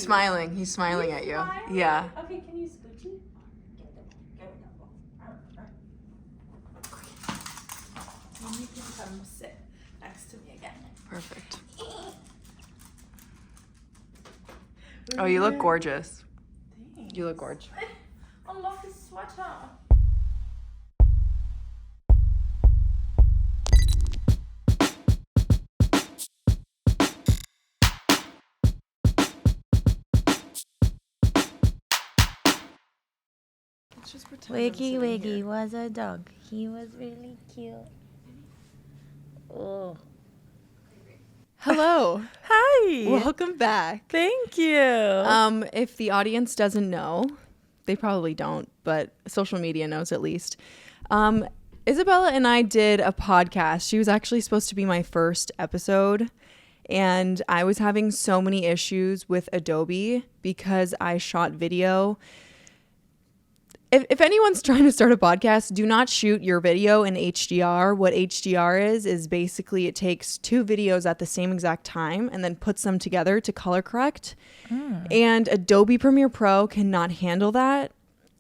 smiling. He's smiling at you. Smiling? Yeah. Okay, can you scoochie? Give it and you can come sit next to me again. Perfect. Oh, you look gorgeous. Thanks. You look gorgeous. I love this sweater. Wiggy Wiggy was a dog. He was really cute. Oh. Hello. Hi. Welcome back. Thank you. If the audience doesn't know, they probably don't, but social media knows at least. Isabella and I did a podcast. She was actually supposed to be my first episode, and I was having so many issues with Adobe because I shot video. If anyone's trying to start a podcast, do not shoot your video in HDR. What HDR is basically it takes two videos at the same exact time and then puts them together to color correct. And Adobe Premiere Pro cannot handle that,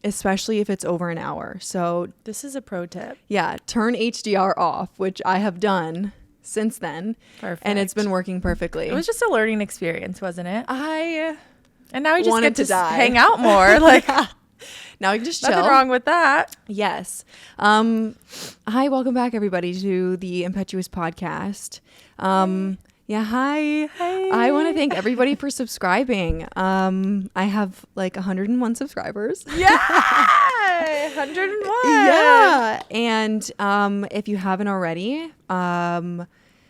especially if it's over an hour. So This is a pro tip. yeah, turn HDR off, which I have done since then. Perfect. And it's been working perfectly. It was just a learning experience, wasn't it? I And now we just wanted get to to die. hang out more. Like, now I can just chill. nothing wrong with that. Yes. Hi, welcome back, everybody, to the Impetuous Podcast. Yeah, hi. I want to thank everybody for subscribing. I have like 101 subscribers. Yeah. 101. Yeah. And if you haven't already,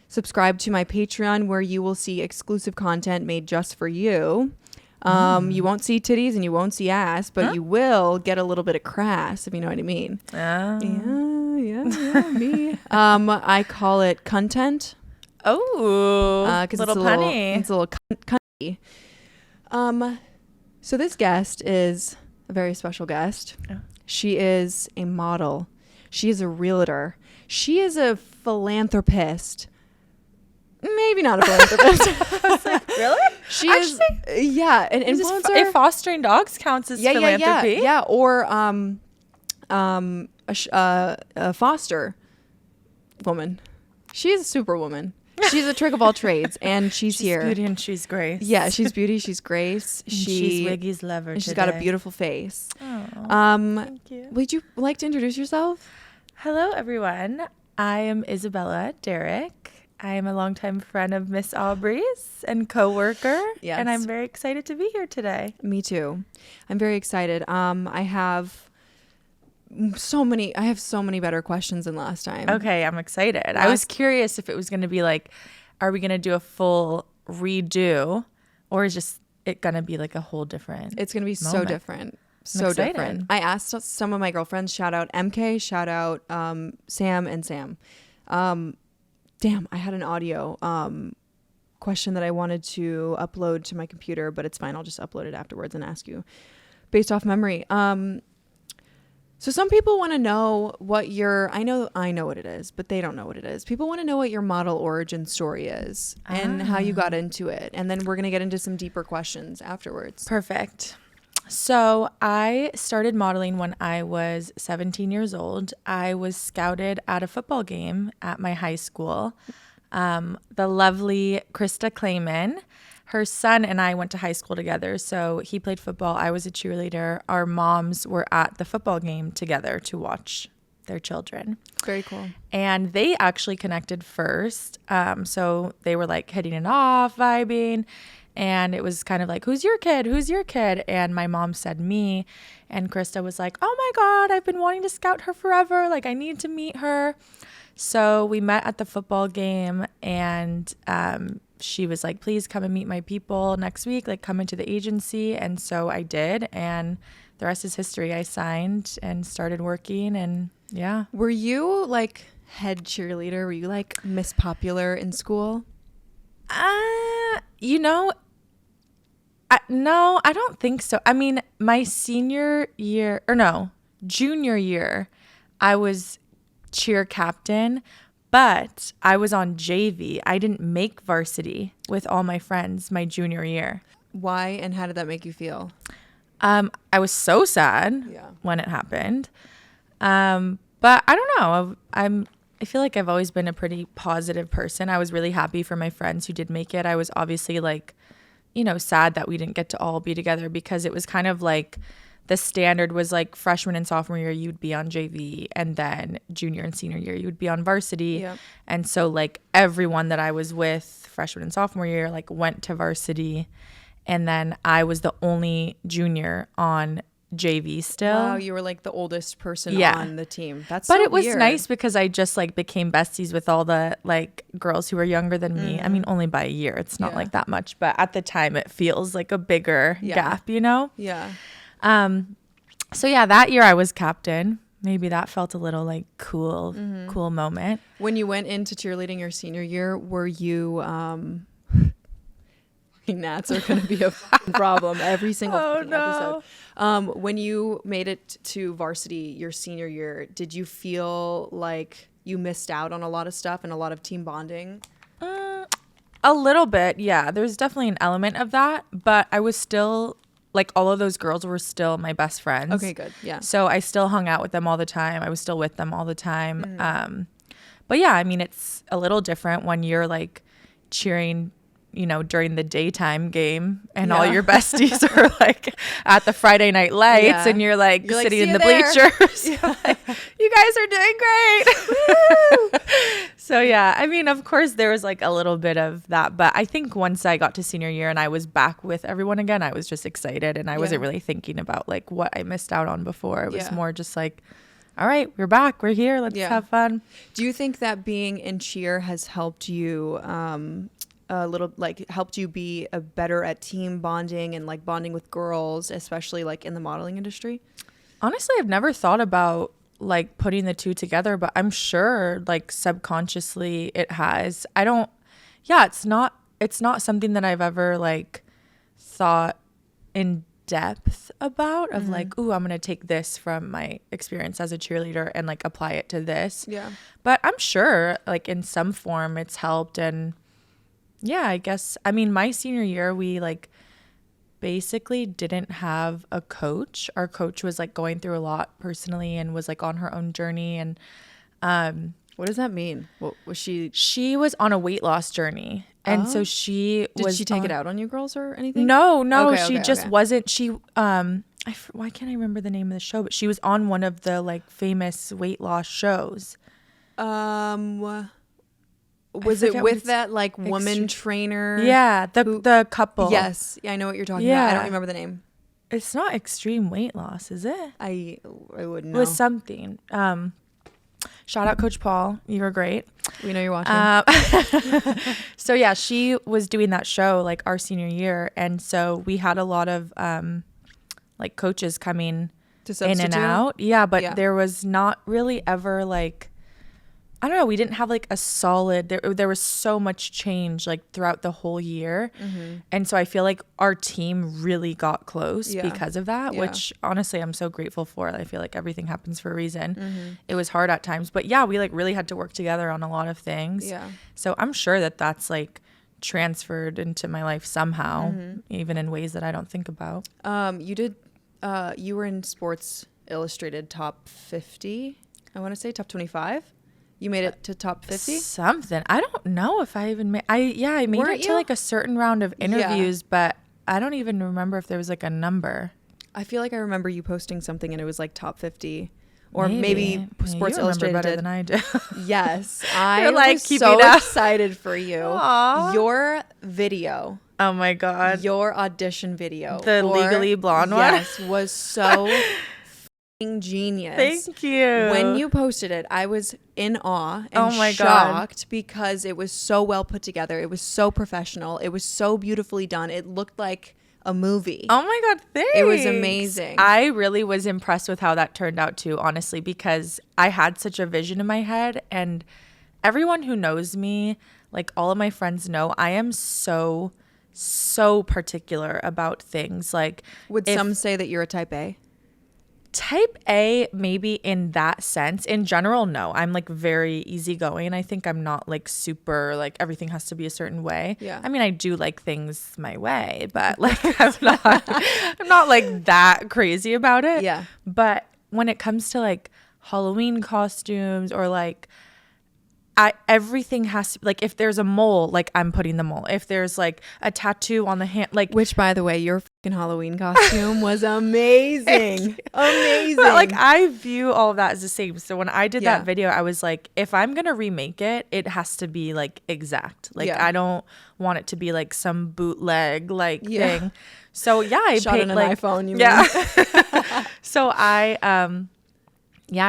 subscribe to my Patreon where you will see exclusive content made just for you. You won't see titties and you won't see ass, but you will get a little bit of crass, if you know what I mean. Yeah, me. I call it content. Oh, Because little it's punny. It's a little cunty. So this guest is a very special guest. Oh. She is a model. She is a realtor. She is a philanthropist. Maybe not a philanthropist. I was like, really? She is, yeah, an influencer. If fostering dogs counts as philanthropy? Yeah, or a foster woman. She is a superwoman. She's a trick of all trades, and she's here. She's beauty and she's grace. Yeah, she's beauty. She's grace. She's Wiggy's lover. And she's got a beautiful face. Oh, thank you. Would you like to introduce yourself? Hello, everyone. I am Isabella Derrick. I am a longtime friend of Miss Aubrie's and co-worker. Yes. And I'm very excited to be here today. Me too. I'm very excited. I have so many better questions than last time. Okay, I'm excited. I was curious if it was going to be like, are we going to do a full redo, or is just it going to be like a whole different It's going to be so moment? different. I'm So excited. different. I asked some of my girlfriends, shout out MK, shout out Sam and Sam. Damn, I had an audio question that I wanted to upload to my computer, but it's fine. I'll just upload it afterwards and ask you based off memory. So some people want to know what I know what it is, but they don't know what it is. People want to know what your model origin story is and how you got into it. And then we're going to get into some deeper questions afterwards. Perfect. So I started modeling when I was 17 years old. I was scouted at a football game at my high school. The lovely Krista Clayman, her son and I went to high school together. So he played football. I was a cheerleader. Our moms were at the football game together to watch their children. Very cool. And they actually connected first. So they were like hitting it off, vibing. And it was kind of like, who's your kid? Who's your kid? And my mom said me. And Krista was like, oh my God, I've been wanting to scout her forever. Like, I need to meet her. So we met at the football game, and she was like, please come and meet my people next week. Like, come into the agency. And so I did. And the rest is history. I signed and started working, and yeah. Were you like head cheerleader? Were you like Miss Popular in school? No, I don't think so. I mean, my junior year, I was cheer captain, but I was on JV. I didn't make varsity with all my friends my junior year. Why and how did that make you feel? I was so sad when it happened. But I don't know. I feel like I've always been a pretty positive person. I was really happy for my friends who did make it. I was obviously like, you know, sad that we didn't get to all be together because it was kind of like the standard was like freshman and sophomore year, you'd be on JV, and then junior and senior year, you would be on varsity. Yep. And so like everyone that I was with freshman and sophomore year, like went to varsity. And then I was the only junior on JV still. Wow, you were like the oldest person on the team. But it was nice because I just like became besties with all the like girls who were younger than me. I mean, only by a year. It's not like that much, but at the time it feels like a bigger gap, you know? Yeah. So yeah, that year I was captain. Maybe that felt a little like cool moment. When you went into cheerleading your senior year, were you gnats are going to be a problem every single episode. When you made it to varsity your senior year, did you feel like you missed out on a lot of stuff and a lot of team bonding? A little bit, yeah. There's definitely an element of that, but I was still like all of those girls were still my best friends. Okay, good. Yeah. So I still hung out with them all the time. I was still with them all the time. But yeah, I mean, it's a little different when you're like cheering, you know, during the daytime game and all your besties are like at the Friday night lights and you're like sitting in the bleachers. Like, you guys are doing great. So yeah, I mean, of course there was like a little bit of that, but I think once I got to senior year and I was back with everyone again, I was just excited and I wasn't really thinking about like what I missed out on before. It was more just like, all right, we're back, we're here, let's have fun. Do you think that being in cheer has helped you a little, like helped you be a better at team bonding and like bonding with girls, especially like in the modeling industry? Honestly, I've never thought about like putting the two together, but I'm sure like subconsciously it has. It's not something that I've ever like thought in depth about of like, ooh, I'm going to take this from my experience as a cheerleader and like apply it to this. Yeah. But I'm sure like in some form it's helped. And yeah, I guess, I mean, my senior year, we like basically didn't have a coach. Our coach was like going through a lot personally and was like on her own journey. And what does that mean? What was she? She was on a weight loss journey. And so she did she take it out on you girls or anything? No, okay, she just wasn't. She why can't I remember the name of the show? But she was on one of the like famous weight loss shows. Was it with that like woman trainer? Yeah, the couple. Yes, yeah, I know what you're talking about. I don't remember the name. It's not extreme weight loss, is it? I wouldn't know. It was something. Shout out Coach Paul, you were great. We know you're watching. So yeah, she was doing that show like our senior year, and so we had a lot of like coaches coming in and out. Yeah, but there was not really ever like, I don't know, we didn't have like a solid, there was so much change like throughout the whole year. And so I feel like our team really got close because of that, which honestly I'm so grateful for. I feel like everything happens for a reason. It was hard at times, but yeah, we like really had to work together on a lot of things. So I'm sure that that's like transferred into my life somehow, even in ways that I don't think about. You were in Sports Illustrated top 50, I want to say top 25. You made it to top 50? Something. I don't know if I even made I made it to like a certain round of interviews, but I don't even remember if there was like a number. I feel like I remember you posting something and it was like top 50. Or maybe Sports Illustrated better than I do. Yes. I was so excited for you. Aww. Your video. Oh my God. Your audition video. The Legally Blonde one? Yes, was so genius. Thank you. When you posted it, I was in awe and shocked because it was so well put together. It was so professional. It was so beautifully done. It looked like a movie. Oh my God, thanks. It was amazing. I really was impressed with how that turned out too, honestly, because I had such a vision in my head, and everyone who knows me, like all of my friends know, I am so particular about things. Like, would some say that you're a type A? Type A, maybe in that sense. In general, no. I'm like very easygoing. I think I'm not like super like everything has to be a certain way. Yeah. I mean, I do like things my way, but like I'm not like that crazy about it. Yeah. But when it comes to like Halloween costumes or like everything has to, like, if there's a mole, like I'm putting the mole. If there's like a tattoo on the hand, like, Which, by the way, your fucking Halloween costume was amazing. Amazing. but like I view all of that as the same. So when I did Yeah. that video, I was like, if I'm gonna remake it, it has to be like exact. Like Yeah. I don't want it to be like some bootleg like Yeah. thing. So yeah, I Shot paid on an like iPhone, you yeah. mean? So I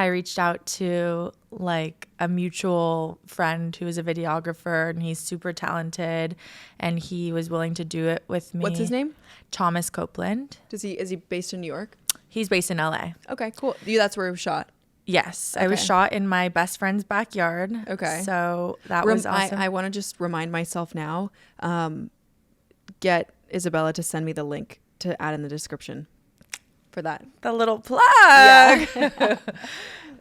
reached out to like a mutual friend who is a videographer, and he's super talented, and he was willing to do it with me. What's his name? Thomas Copeland. Is he based in New York? He's based in LA. Okay, cool. That's where it was shot. Yes, I was Okay. shot in my best friend's backyard. Okay. So that was awesome. I want to just remind myself now, get Isabella to send me the link to add in the description for that. The little plug. Yeah.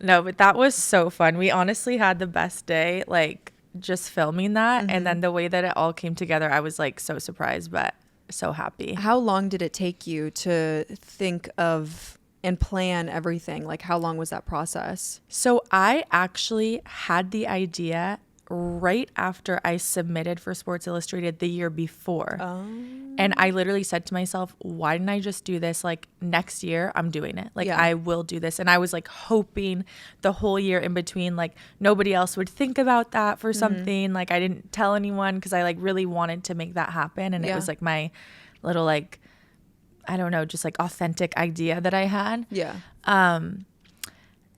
No, but that was so fun. We honestly had the best day, like just filming that. And then the way that it all came together, I was like so surprised, but so happy. How long did it take you to think of and plan everything? Like, how long was that process? So I actually had the idea right after I submitted for Sports Illustrated the year before. And I literally said to myself, why didn't I just do this? Like next year, I'm doing it. Like Yeah. I will do this. And I was like hoping the whole year in between, like nobody else would think about that for something. Like I didn't tell anyone because I like really wanted to make that happen. And it Yeah. was like my little like, I don't know, just like authentic idea that I had. Yeah.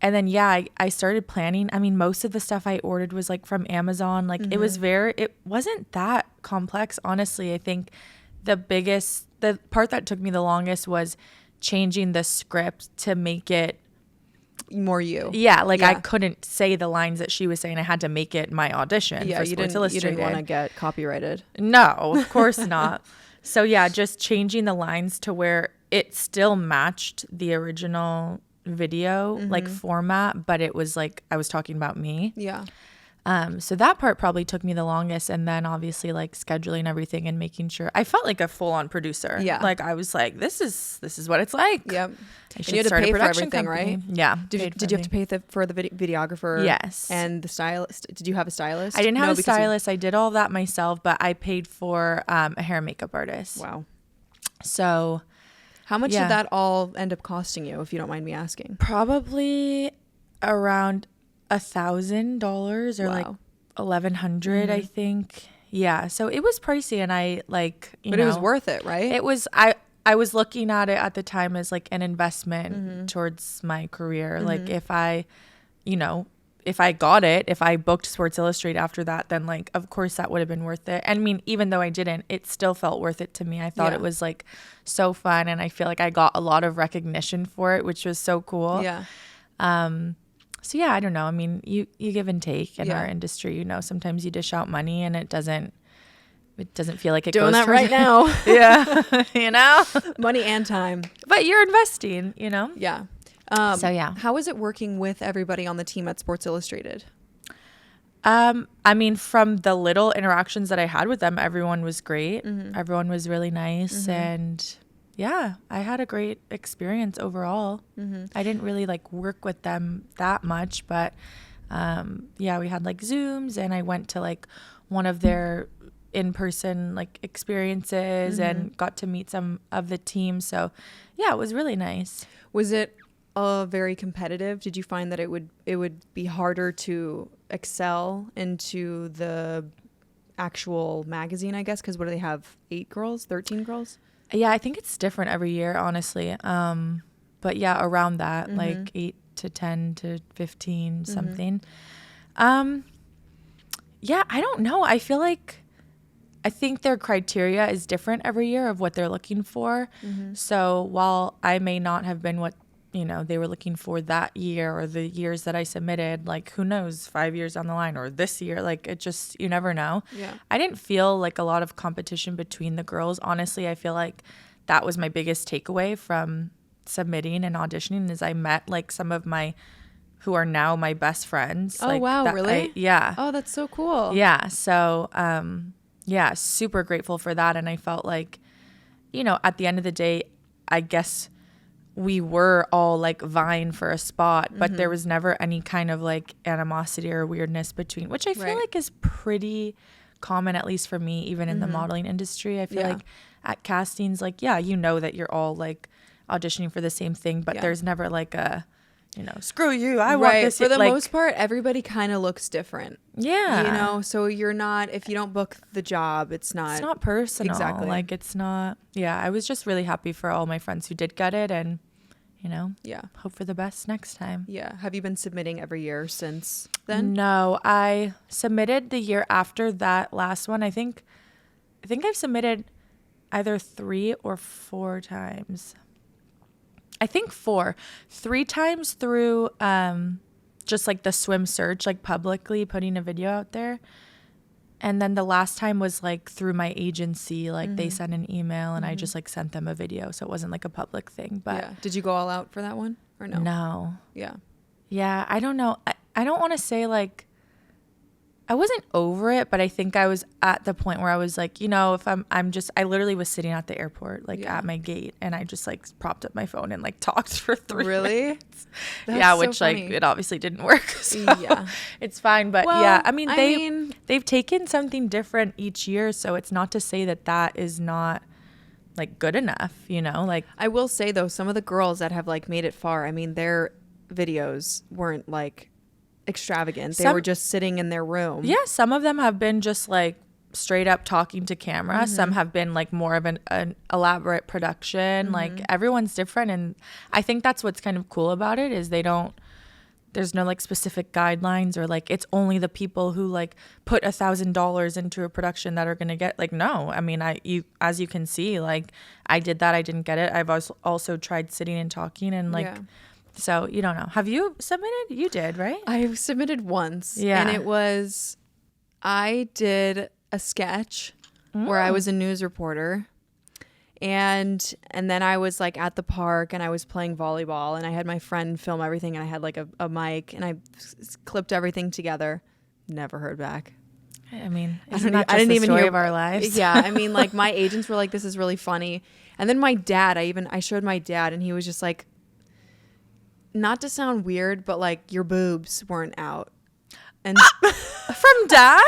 And then, yeah, I started planning. I mean, most of the stuff I ordered was like from Amazon. Like it wasn't that complex, honestly. I think the part that took me the longest was changing the script to make it More you. Yeah, like I Yeah. couldn't say the lines that she was saying. I had to make it my audition Yeah, for you Sports didn't Illustrated. want to get copyrighted. No, of course not. So yeah, just changing the lines to where it still matched the original video like format, but it was like I was talking about me. Yeah. So that part probably took me the longest, and then obviously like scheduling everything and making sure I felt like a full-on producer. Yeah. Like I was like, this is what it's like. Yep. I And should you had to start a pay for production everything, company. right? Yeah. Did you have to pay for the videographer? Yes. And the stylist? Did you have a stylist? I didn't have No, a because you- stylist. I did all of that myself, but I paid for a hair and makeup artist. Wow. So How much Yeah. did that all end up costing you, if you don't mind me asking? probably around $1,000 or like Wow. $1,100, I think. Yeah. So it was pricey, and I like, But it was worth it, right? It was. I was looking at it at the time as like an investment towards my career. Like if I got it, if I booked Sports Illustrated after that, then like, of course that would have been worth it. I mean, even though I didn't, it still felt worth it to me. I thought Yeah. it was like so fun, and I feel like I got a lot of recognition for it, which was so cool. Yeah. So yeah, I don't know. I mean, you give and take in Yeah. our industry, sometimes you dish out money and it doesn't feel like it Doing goes that towards right now. yeah. Money and time. But you're investing, Yeah. So yeah. How is it working with everybody on the team at Sports Illustrated? I mean, from the little interactions that I had with them, everyone was great. Everyone was really nice. And yeah, I had a great experience overall. I didn't really like work with them that much, but yeah, we had like Zooms, and I went to like one of their in-person like experiences and got to meet some of the team. So yeah, it was really nice. Was it very competitive? Did you find that it would be harder to excel into the actual magazine, I guess? Because what do they have? 8 girls? 13 girls? Yeah, I think it's different every year, honestly. But yeah, around that, like 8 to 10 to 15 something. Yeah, I don't know. I think their criteria is different every year of what they're looking for. So while I may not have been what they were looking for that year or the years that I submitted, like who knows, 5 years down the line or this year, like it just, you never know. Yeah. I didn't feel like a lot of competition between the girls. Honestly, I feel like that was my biggest takeaway from submitting and auditioning is I met like some of my who are now my best friends. Oh, like, wow, really? Yeah. Oh, that's so cool. Yeah. So, yeah, super grateful for that. And I felt like, you know, at the end of the day, I guess we were all like vying for a spot, but there was never any kind of like animosity or weirdness between, which I feel like is pretty common, at least for me, even in the modeling industry. I feel like at castings, like, yeah, you know that you're all like auditioning for the same thing, but there's never like a, you know, screw you, I want this. For the like, most part, everybody kind of looks different. Yeah. You know, so you're not, if you don't book the job, it's not personal. Exactly. Like, it's not, yeah, I was just really happy for all my friends who did get it, and, you know, hope for the best next time. Yeah. Have you been submitting every year since then? No, I submitted the year after that last one. I think I've submitted either 3 or 4 times. I think 4. 3 times through just like the swim search, like publicly putting a video out there. And then the last time was like through my agency, like they sent an email and I just like sent them a video. So it wasn't like a public thing. But did you go all out for that one or no? No. Yeah. Yeah, I don't know. I don't want to say like I wasn't over it, but I think I was at the point where I was like, you know, if I literally was sitting at the airport, like at my gate, and I just like propped up my phone and like talked for 3 minutes. Yeah, so which funny. Like it obviously didn't work. So yeah, it's fine. But yeah, I mean, they've taken something different each year, so it's not to say that is not like good enough, you know. Like I will say though, some of the girls that have like made it far, I mean, their videos weren't like extravagant. They were just sitting in their room. Yeah, some of them have been just like straight up talking to camera. Some have been like more of an elaborate production. Like everyone's different, and I think that's what's kind of cool about it is there's no like specific guidelines or like it's only the people who like put $1,000 into a production that are gonna get, like, no. I mean, as you can see, like I did that, I didn't get it. I've also tried sitting and talking and like so you don't know. Have you submitted? You did, right? I've submitted once. Yeah. And it was, I did a sketch where I was a news reporter. And then I was like at the park and I was playing volleyball and I had my friend film everything and I had like a mic and I clipped everything together. Never heard back. I mean, isn't that just the story of our lives? Yeah. I mean, like my agents were like, this is really funny. And then my dad, I showed my dad and he was just like, not to sound weird, but like your boobs weren't out. And from dad?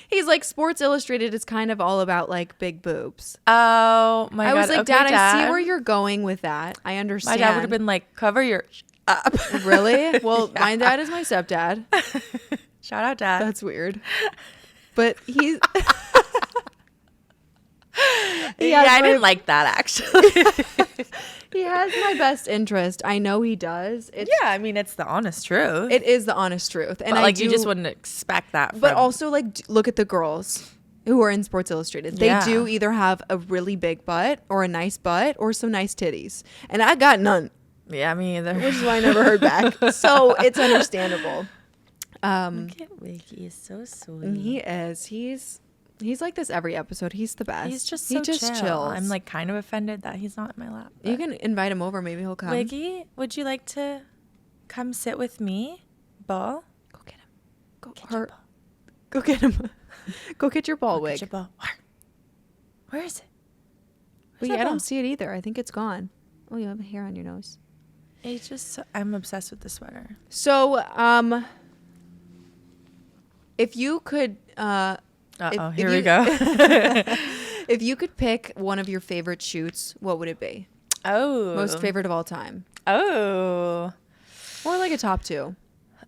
He's like, Sports Illustrated is kind of all about like big boobs. Oh my God. I was like, okay, Dad, I see where you're going with that. I understand. My dad would have been like, cover your up. Really? Well, my dad is my stepdad. Shout out, Dad. That's weird. But he's... I didn't like that, actually. He has my best interest. I know he does. I mean, it's the honest truth. It is the honest truth. And but, like, you just wouldn't expect that. But also, like, look at the girls who are in Sports Illustrated. They do either have a really big butt or a nice butt or some nice titties. And I got none. Yeah, me either. Which is why I never heard back. So it's understandable. Look at Wiggy. He's so sweet. He is. He's like this every episode. He's the best. He's just so chill. Chills. I'm like kind of offended that he's not in my lap. You can invite him over. Maybe he'll come. Wiggy, would you like to come sit with me? Ball? Go get him. Go get him. Go get your ball, Wig. Get your ball. Where is it? Wait, I don't see it either. I think it's gone. Oh, you have a hair on your nose. It's just, I'm obsessed with the sweater. So, if you could... Here we go. If you could pick one of your favorite shoots, what would it be? Oh. Most favorite of all time. Oh. Or like a top 2.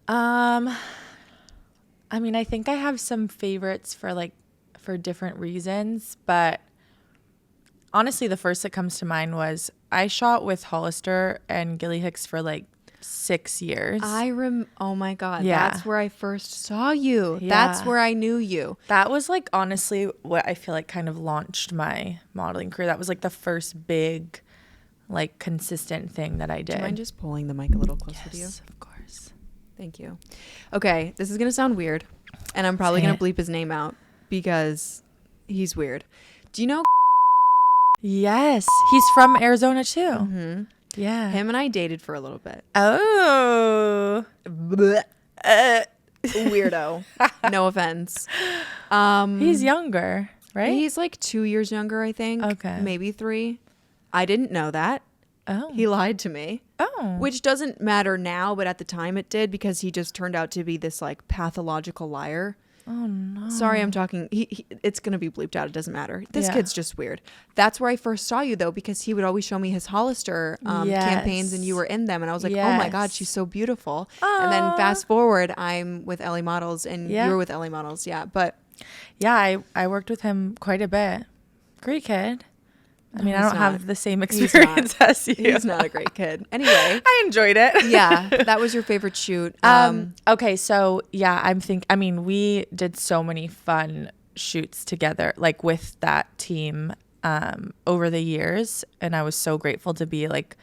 I mean, I think I have some favorites for different reasons, but honestly, the first that comes to mind was I shot with Hollister and Gilly Hicks for like 6 years. Oh my God. Yeah. That's where I first saw you. Yeah. That's where I knew you. That was like honestly what I feel like kind of launched my modeling career. That was like the first big, like consistent thing that I did. Do you mind just pulling the mic a little closer to you? Yes, of course. Thank you. Okay. This is going to sound weird and I'm probably going to bleep his name out because he's weird. Do you know? Yes. He's from Arizona too. Mm-hmm. Yeah. Him and I dated for a little bit. Oh. Weirdo. No offense. He's younger, right? He's like 2 years younger, I think. Okay. Maybe 3. I didn't know that. Oh. He lied to me. Oh. Which doesn't matter now, but at the time it did, because he just turned out to be this like pathological liar. Oh no. Sorry, I'm talking. It's going to be bleeped out. It doesn't matter. This Yeah. kid's just weird. That's where I first saw you, though, because he would always show me his Hollister campaigns, and you were in them. And I was like, oh my God, she's so beautiful. And then fast forward, I'm with LA Models, and Yeah. you're with LA Models. Yeah. But Yeah, I worked with him quite a bit. Great kid. I mean, I he's don't not. have the same He's experience as you. he's not a great kid. Anyway. I enjoyed it. Yeah. That was your favorite shoot. Okay, so yeah, we did so many fun shoots together, like with that team over the years, and I was so grateful to be like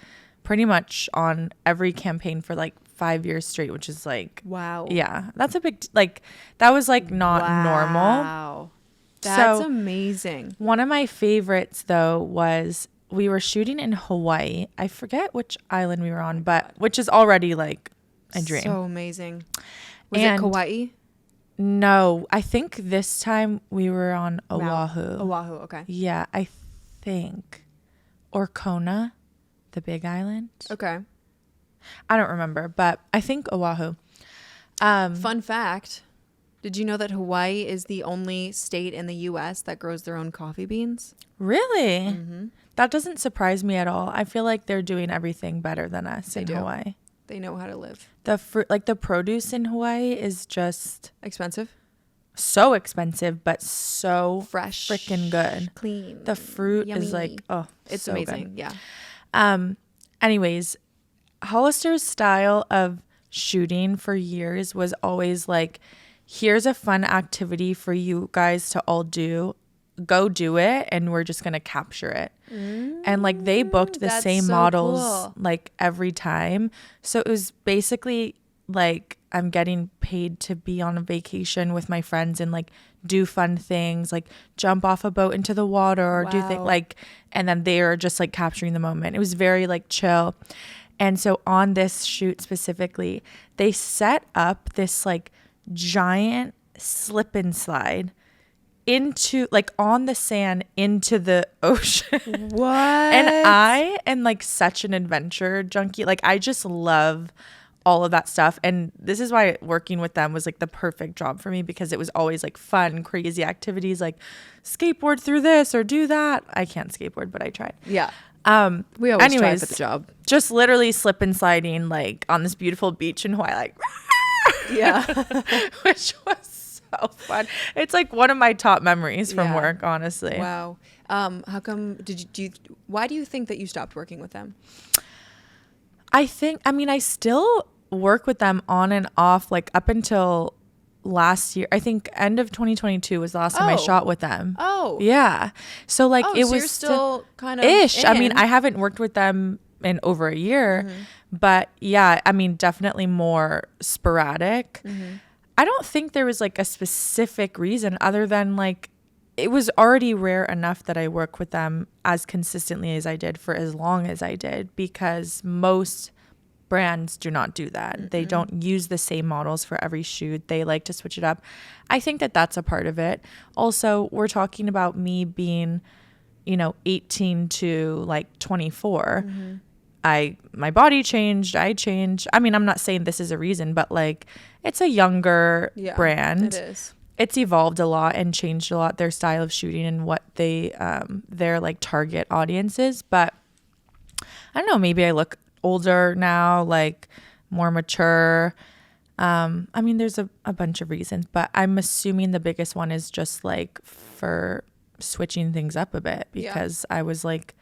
pretty much on every campaign for like 5 years straight, which is like, wow. yeah, that's a big, like, that was like not normal. Wow. That's So, amazing. One of my favorites though was we were shooting in Hawaii. I forget which island we were on, but which is already like a dream. So amazing. Was And it Kauai? No, I think this time we were on Oahu. Oahu, okay. Yeah, I think. Or Kona, the big island. Okay. I don't remember, but I think Oahu. Fun fact. Did you know that Hawaii is the only state in the U.S. that grows their own coffee beans? Really? Mm-hmm. That doesn't surprise me at all. I feel like they're doing everything better than us in do. Hawaii. They know how to live. The fruit, like the produce in Hawaii is just Expensive? so expensive, but so Fresh. freaking good. Clean. The fruit Yummy. is like, oh, It's so amazing. good. Yeah. Anyways, Hollister's style of shooting for years was always like, here's a fun activity for you guys to all do. Go do it, and we're just gonna capture it. And like they booked the That's same so models cool. like every time. So it was basically like I'm getting paid to be on a vacation with my friends and like do fun things, like jump off a boat into the water or do things Wow. like, and then they are just like capturing the moment. It was very like chill. And so on this shoot specifically, they set up this like giant slip and slide into like on the sand into the ocean. What? And I am like such an adventure junkie. Like I just love all of that stuff. And this is why working with them was like the perfect job for me, because it was always like fun, crazy activities, like skateboard through this or do that. I can't skateboard, but I tried. Yeah. We always try for the job. Just literally slip and sliding like on this beautiful beach in Hawaii, like Yeah. which was so fun. It's like one of my top memories from Yeah. work, honestly. Wow. How come why do you think that you stopped working with them? I still work with them on and off, like up until last year. I think end of 2022 was the last time I Oh. shot with them. Oh. Yeah. So like it so was you're still kind of ish. I mean, in. I haven't worked with them in over a year, but yeah, I mean, definitely more sporadic. I don't think there was like a specific reason other than like it was already rare enough that I work with them as consistently as I did for as long as I did, because most brands do not do that. They don't use the same models for every shoot. They like to switch it up. I think that that's a part of it. Also, we're talking about me being, 18 to like 24. My body changed. I changed. I mean, I'm not saying this is a reason, but like it's a younger brand. It is. It's evolved a lot and changed a lot, their style of shooting and what their like target audience is. But I don't know, maybe I look older now, like more mature. I mean, there's a bunch of reasons, but I'm assuming the biggest one is just like for switching things up a bit, because I was like,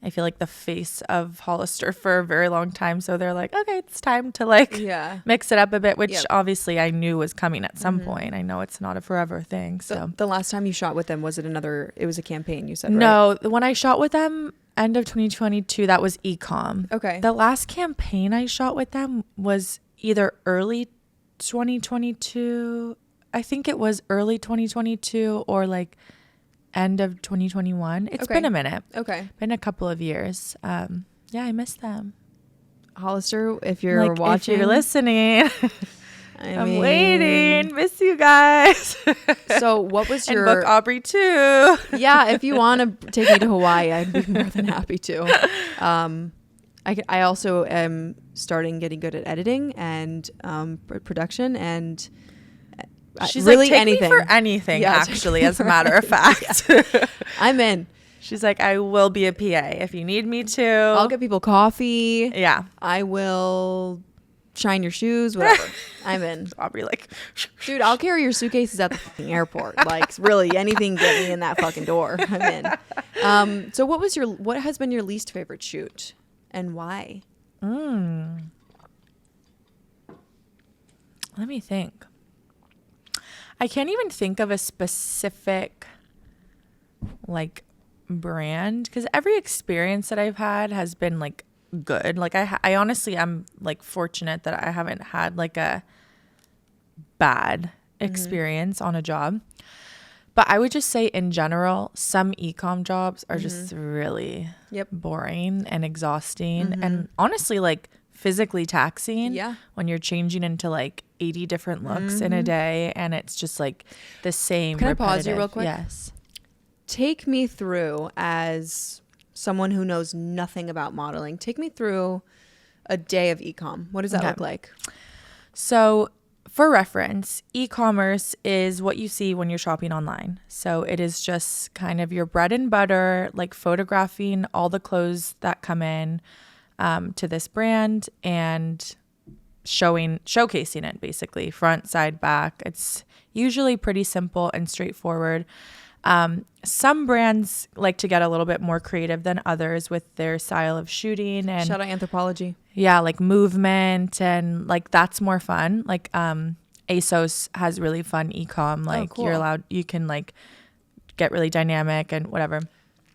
I feel like the face of Hollister for a very long time. So they're like, okay, it's time to like mix it up a bit, which obviously I knew was coming at some point. I know it's not a forever thing. So the last time you shot with them, it was a campaign, you said, right? No, when I shot with them end of 2022, that was Ecom. Okay. The last campaign I shot with them was either early 2022. I think it was early 2022 or like end of 2021. It's been a minute. Okay. Been a couple of years. Yeah, I miss them. Hollister, if you're like, watching, if you're listening, I'm mean, waiting. Miss you guys. So what was your and book Aubrie too? Yeah, if you want to take me to Hawaii, I'd be more than happy to. I also am starting getting good at editing and production and She's really like, take anything. me for anything, Yeah, actually, as a matter of fact. I'm in. She's like, I will be a PA if you need me to. I'll get people coffee. Yeah. I will shine your shoes, whatever. I'm in. Aubrie like, Dude, I'll carry your suitcases at the fucking airport. Like, really, anything get me in that fucking door. I'm in. So what has been your least favorite shoot and why? Let me think. I can't even think of a specific like brand because every experience that I've had has been like good. Like I honestly I'm like fortunate that I haven't had like a bad experience on a job. But I would just say in general, some ecom jobs are just really boring and exhausting and honestly like physically taxing when you're changing into like 80 different looks in a day and it's just like the same. Can I pause you real quick? Yes. Take me through, as someone who knows nothing about modeling, take me through a day of ecom. What does that look like? So for reference, e-commerce is what you see when you're shopping online. So it is just kind of your bread and butter, like photographing all the clothes that come in to this brand and showcasing it basically front, side, back. It's usually pretty simple and straightforward. Some brands like to get a little bit more creative than others with their style of shooting and shout out Anthropology. Yeah, like movement and like that's more fun. Like ASOS has really fun ecom. Like cool. You can like get really dynamic and whatever.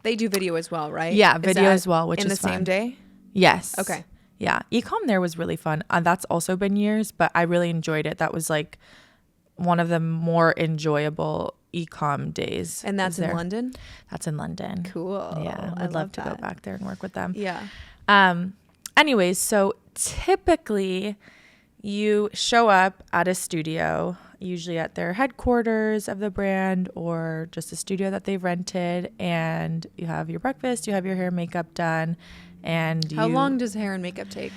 They do video as well, right? Yeah, video as well, which is in the fun. same day? Yes. Okay. Yeah, ecom there was really fun. That's also been years, but I really enjoyed it. That was like one of the more enjoyable ecom days. And that's in London? That's in London. Cool. Yeah, I'd love to go back there and work with them. Yeah. Anyways, so typically you show up at a studio, usually at their headquarters of the brand or just a studio that they've rented, and you have your breakfast, you have your hair and makeup done. And how long does hair and makeup take?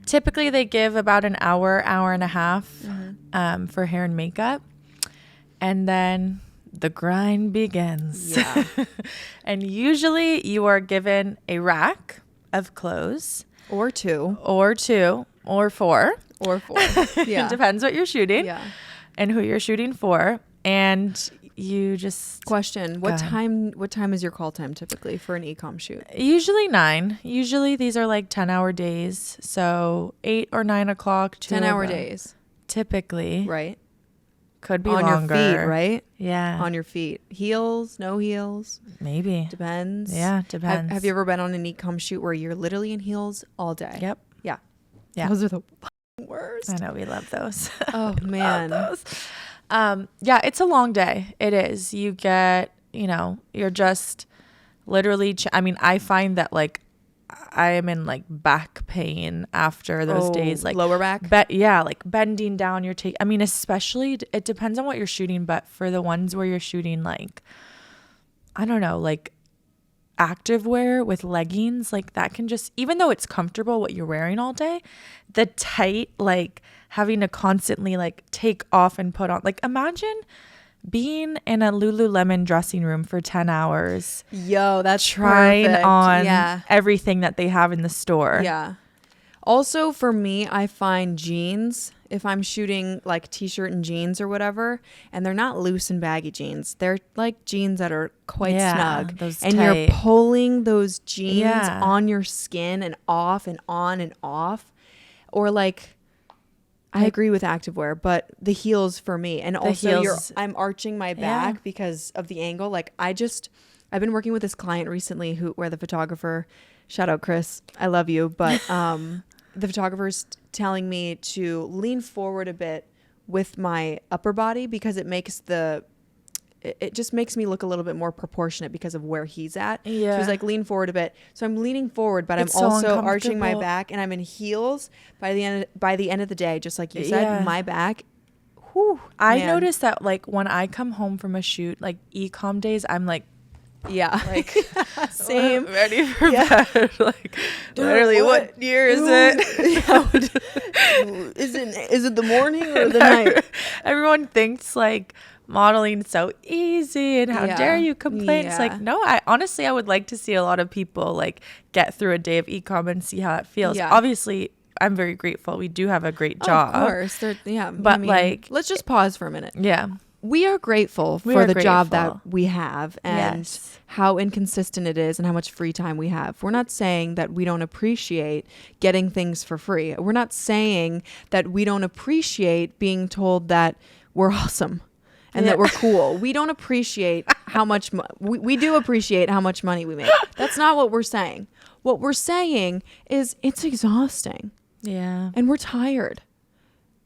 Typically they give about an hour and a half for hair and makeup. And then the grind begins. Yeah. And usually you are given a rack of clothes. Or two. Or four. Yeah. It depends what you're shooting. Yeah. And who you're shooting for. And you just... Question. What time is your call time typically for an ecom shoot? Usually 9. Usually these are like 10-hour days. So 8 or 9 o'clock. 10-hour days. Typically. Right. Could be on longer. On your feet, right? Yeah. On your feet. Heels, no heels? Maybe. Depends. Yeah, depends. Have you ever been on an ecom shoot where you're literally in heels all day? Yep. Yeah. Yeah. Those are the worst. I know, we love those. Oh, man. Love those. Yeah, it's a long day. It is. You get, you're just literally, I find that like I am in like back pain after those days, like lower back. Like bending down your especially it depends on what you're shooting, but for the ones where you're shooting like, I don't know, like activewear with leggings, like that can just, even though it's comfortable what you're wearing all day, the tight, like having to constantly like take off and put on, like imagine being in a Lululemon dressing room for 10 hours. Yo, that's trying perfect. on everything that they have in the store. Yeah. Also for me, I find jeans, if I'm shooting like t-shirt and jeans or whatever, and they're not loose and baggy jeans, they're like jeans that are quite snug. And you're pulling those jeans on your skin and off and on and off. Or like, I agree with activewear, but the heels for me, and also I'm arching my back because of the angle. Like I've been working with this client recently where the photographer, shout out Chris, I love you, but the photographer's telling me to lean forward a bit with my upper body because it makes the it just makes me look a little bit more proportionate because of where he's at. Yeah. So he's like, lean forward a bit. So I'm leaning forward, but It's I'm so also arching my uncomfortable. back, and I'm in heels by the end of the day, just like you said, Yeah. my back. Whew, I man. noticed that like when I come home from a shoot, like Ecom days, I'm like Like same, same. ready for Yeah. bed. Like literally, what year is it? Is it the morning or the night? Everyone thinks like modeling so easy and how Yeah. dare you complain. It's Yeah. like, no, I would like to see a lot of people like get through a day of Ecom and see how it feels. Yeah. Obviously, I'm very grateful. We do have a great job. Of course. Yeah. But, like- let's just pause for a minute. Yeah. We are grateful We for are the job grateful. that we have and Yes. how inconsistent it is and how much free time we have. We're not saying that we don't appreciate getting things for free. We're not saying that we don't appreciate being told that we're awesome and that we're cool. We don't appreciate how much we do appreciate how much money we make. That's not what we're saying. What we're saying is it's exhausting Yeah. and we're tired,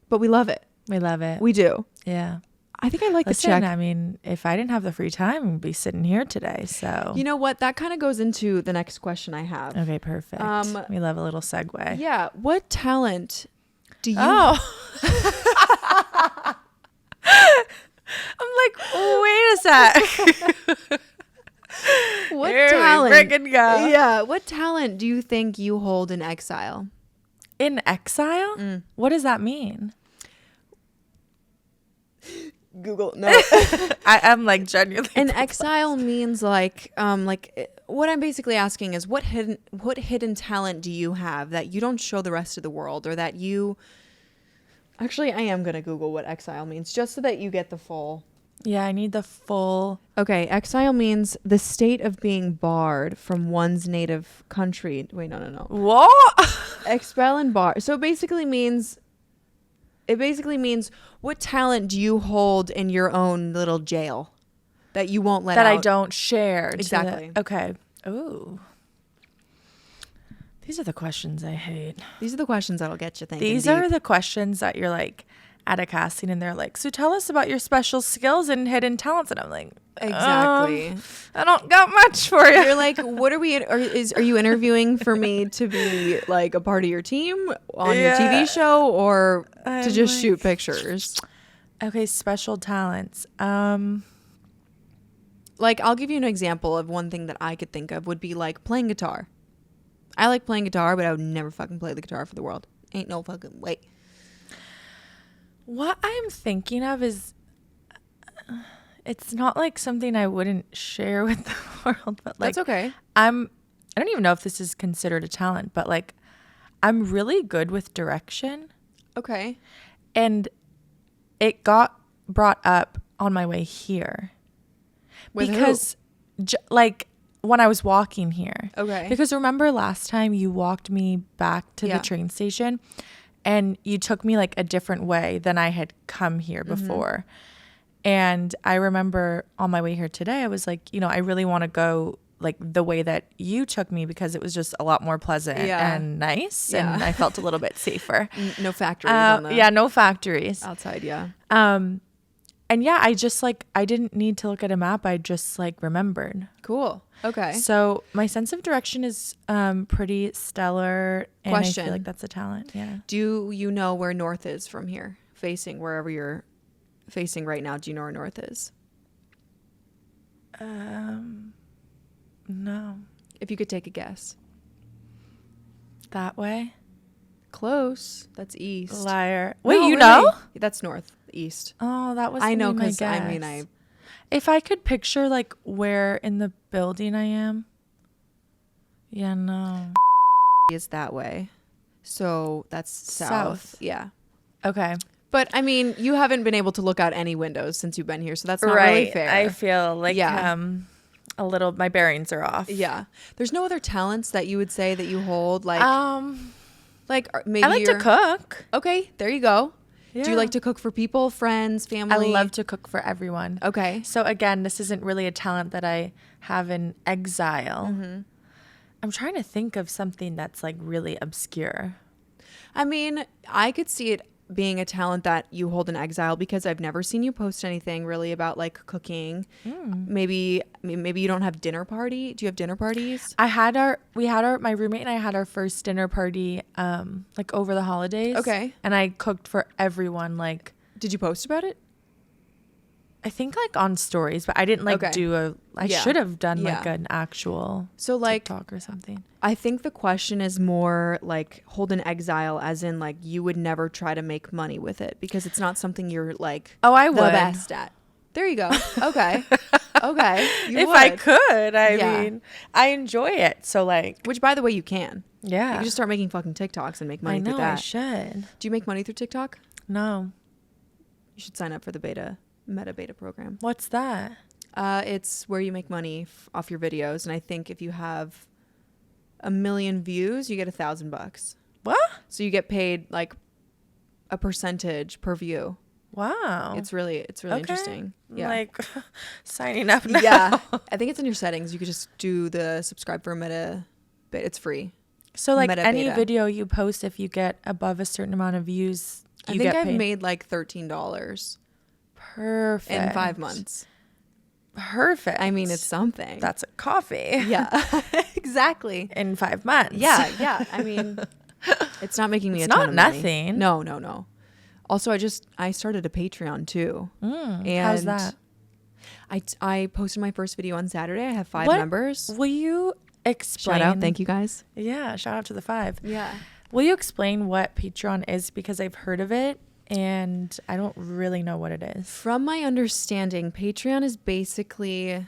but we love it. We love it. We do. Yeah. I think I like Listen, the check. I mean, if I didn't have the free time, I'd be sitting here today. So, You know what? That kind of goes into the next question I have. okay, perfect. We love a little segue. Yeah. What talent do you Oh. I'm like, wait a sec. what Here we talent? frickin' go. Yeah. What talent do you think you hold in exile? In exile? What does that mean? Google. No. I'm like genuinely. In exile means like what I'm basically asking is what hidden talent do you have that you don't show the rest of the world, or that you actually I am gonna Google what exile means just so that you get the full. Yeah, I need the full. Okay, exile means the state of being barred from one's native country. Wait, no. What? Expel and bar. So it basically means what talent do you hold in your own little jail that you won't let That out? I don't share. Exactly. Okay. Ooh. These are the questions I hate. These are the questions that'll get you thinking. These deep. are the questions that you're like at a casting and they're like, so tell us about your special skills and hidden talents. And I'm like, Exactly. I don't got much for you. You're like, what are we? Are you interviewing for me to be like a part of your team on your Yeah. TV show, or to I'm just like- shoot pictures? Okay, special talents. Like, I'll give you an example of one thing that I could think of would be like playing guitar. I like playing guitar, but I would never fucking play the guitar for the world. Ain't no fucking way. What I'm thinking of is, it's not like something I wouldn't share with the world, but like, That's okay. I don't even know if this is considered a talent, but like, I'm really good with direction. Okay. And it got brought up on my way here. With because like when I was walking here. Okay. Because remember last time you walked me back to Yeah. the train station and you took me like a different way than I had come here before. And I remember on my way here today, I was like, you know, I really want to go like the way that you took me because it was just a lot more pleasant Yeah. and nice. Yeah. And I felt a little bit safer. No factories on the Yeah, no factories. outside. Yeah. And yeah, I just like, I didn't need to look at a map. I just like remembered. Cool. Okay. So my sense of direction is pretty stellar. And I Question. feel like that's a talent. Yeah. Do you know where north is from here? Facing wherever you're facing right now. Do you know where north is? No. If you could take a guess. That way? Close. That's east. Liar. Wait, No, you really. know? That's north. East. Oh, that was I know gonna be my because I mean guess. If I could picture like where in the building I am. Yeah, no. is that way. So that's south. South. Yeah. Okay. But I mean, you haven't been able to look out any windows since you've been here, so that's not really fair. I feel like Yeah. a little my bearings are off. Yeah. There's no other talents that you would say that you hold, like maybe I like to you're- cook. Okay, there you go. Do Yeah. you like to cook for people, friends, I family? love to cook for everyone. Okay. So again, this isn't really a talent that I have in exile. I'm trying to think of something that's like really obscure. I mean, I could see it being a talent that you hold in exile because I've never seen you post anything really about like cooking. Maybe you don't have dinner party. Do you have dinner parties? My roommate and I had our first dinner party like over the holidays. Okay. And I cooked for everyone. Like, did you post about it? I think like on stories, but I didn't like I should have done like an actual TikTok or something. I think the question is more like hold in exile as in like you would never try to make money with it because it's not something you're like I would. The best at. There you go. Okay. Okay. If I could, I mean, I enjoy it. So like, which by the way, you can. Yeah. You can just start making fucking TikToks and make money through that. I should. Do you make money through TikTok? No. You should sign up for the meta beta program. What's that? It's where you make money off your videos, and I think if you have 1 million views, you get $1,000. What? So you get paid like a percentage per view. Wow. It's really interesting. Yeah. Like signing up now. Yeah. I think it's in your settings. You could just do the subscribe for meta beta. It's free. So like meta any beta. Video you post, if you get above a certain amount of views, I think I've made like $13. Perfect. In 5 months. Perfect. I mean, it's something. That's a coffee. Yeah. Exactly. In 5 months. Yeah. I mean, it's not making me it's a ton not of nothing. money. No. Also, I started a Patreon too. And how's that? I posted my first video on Saturday. I have 5 members. Will you explain? Shout out. Thank you guys. Yeah. Shout out to the 5. Yeah. Will you explain what Patreon is? Because I've heard of it and I don't really know what it is. From my understanding, Patreon is basically,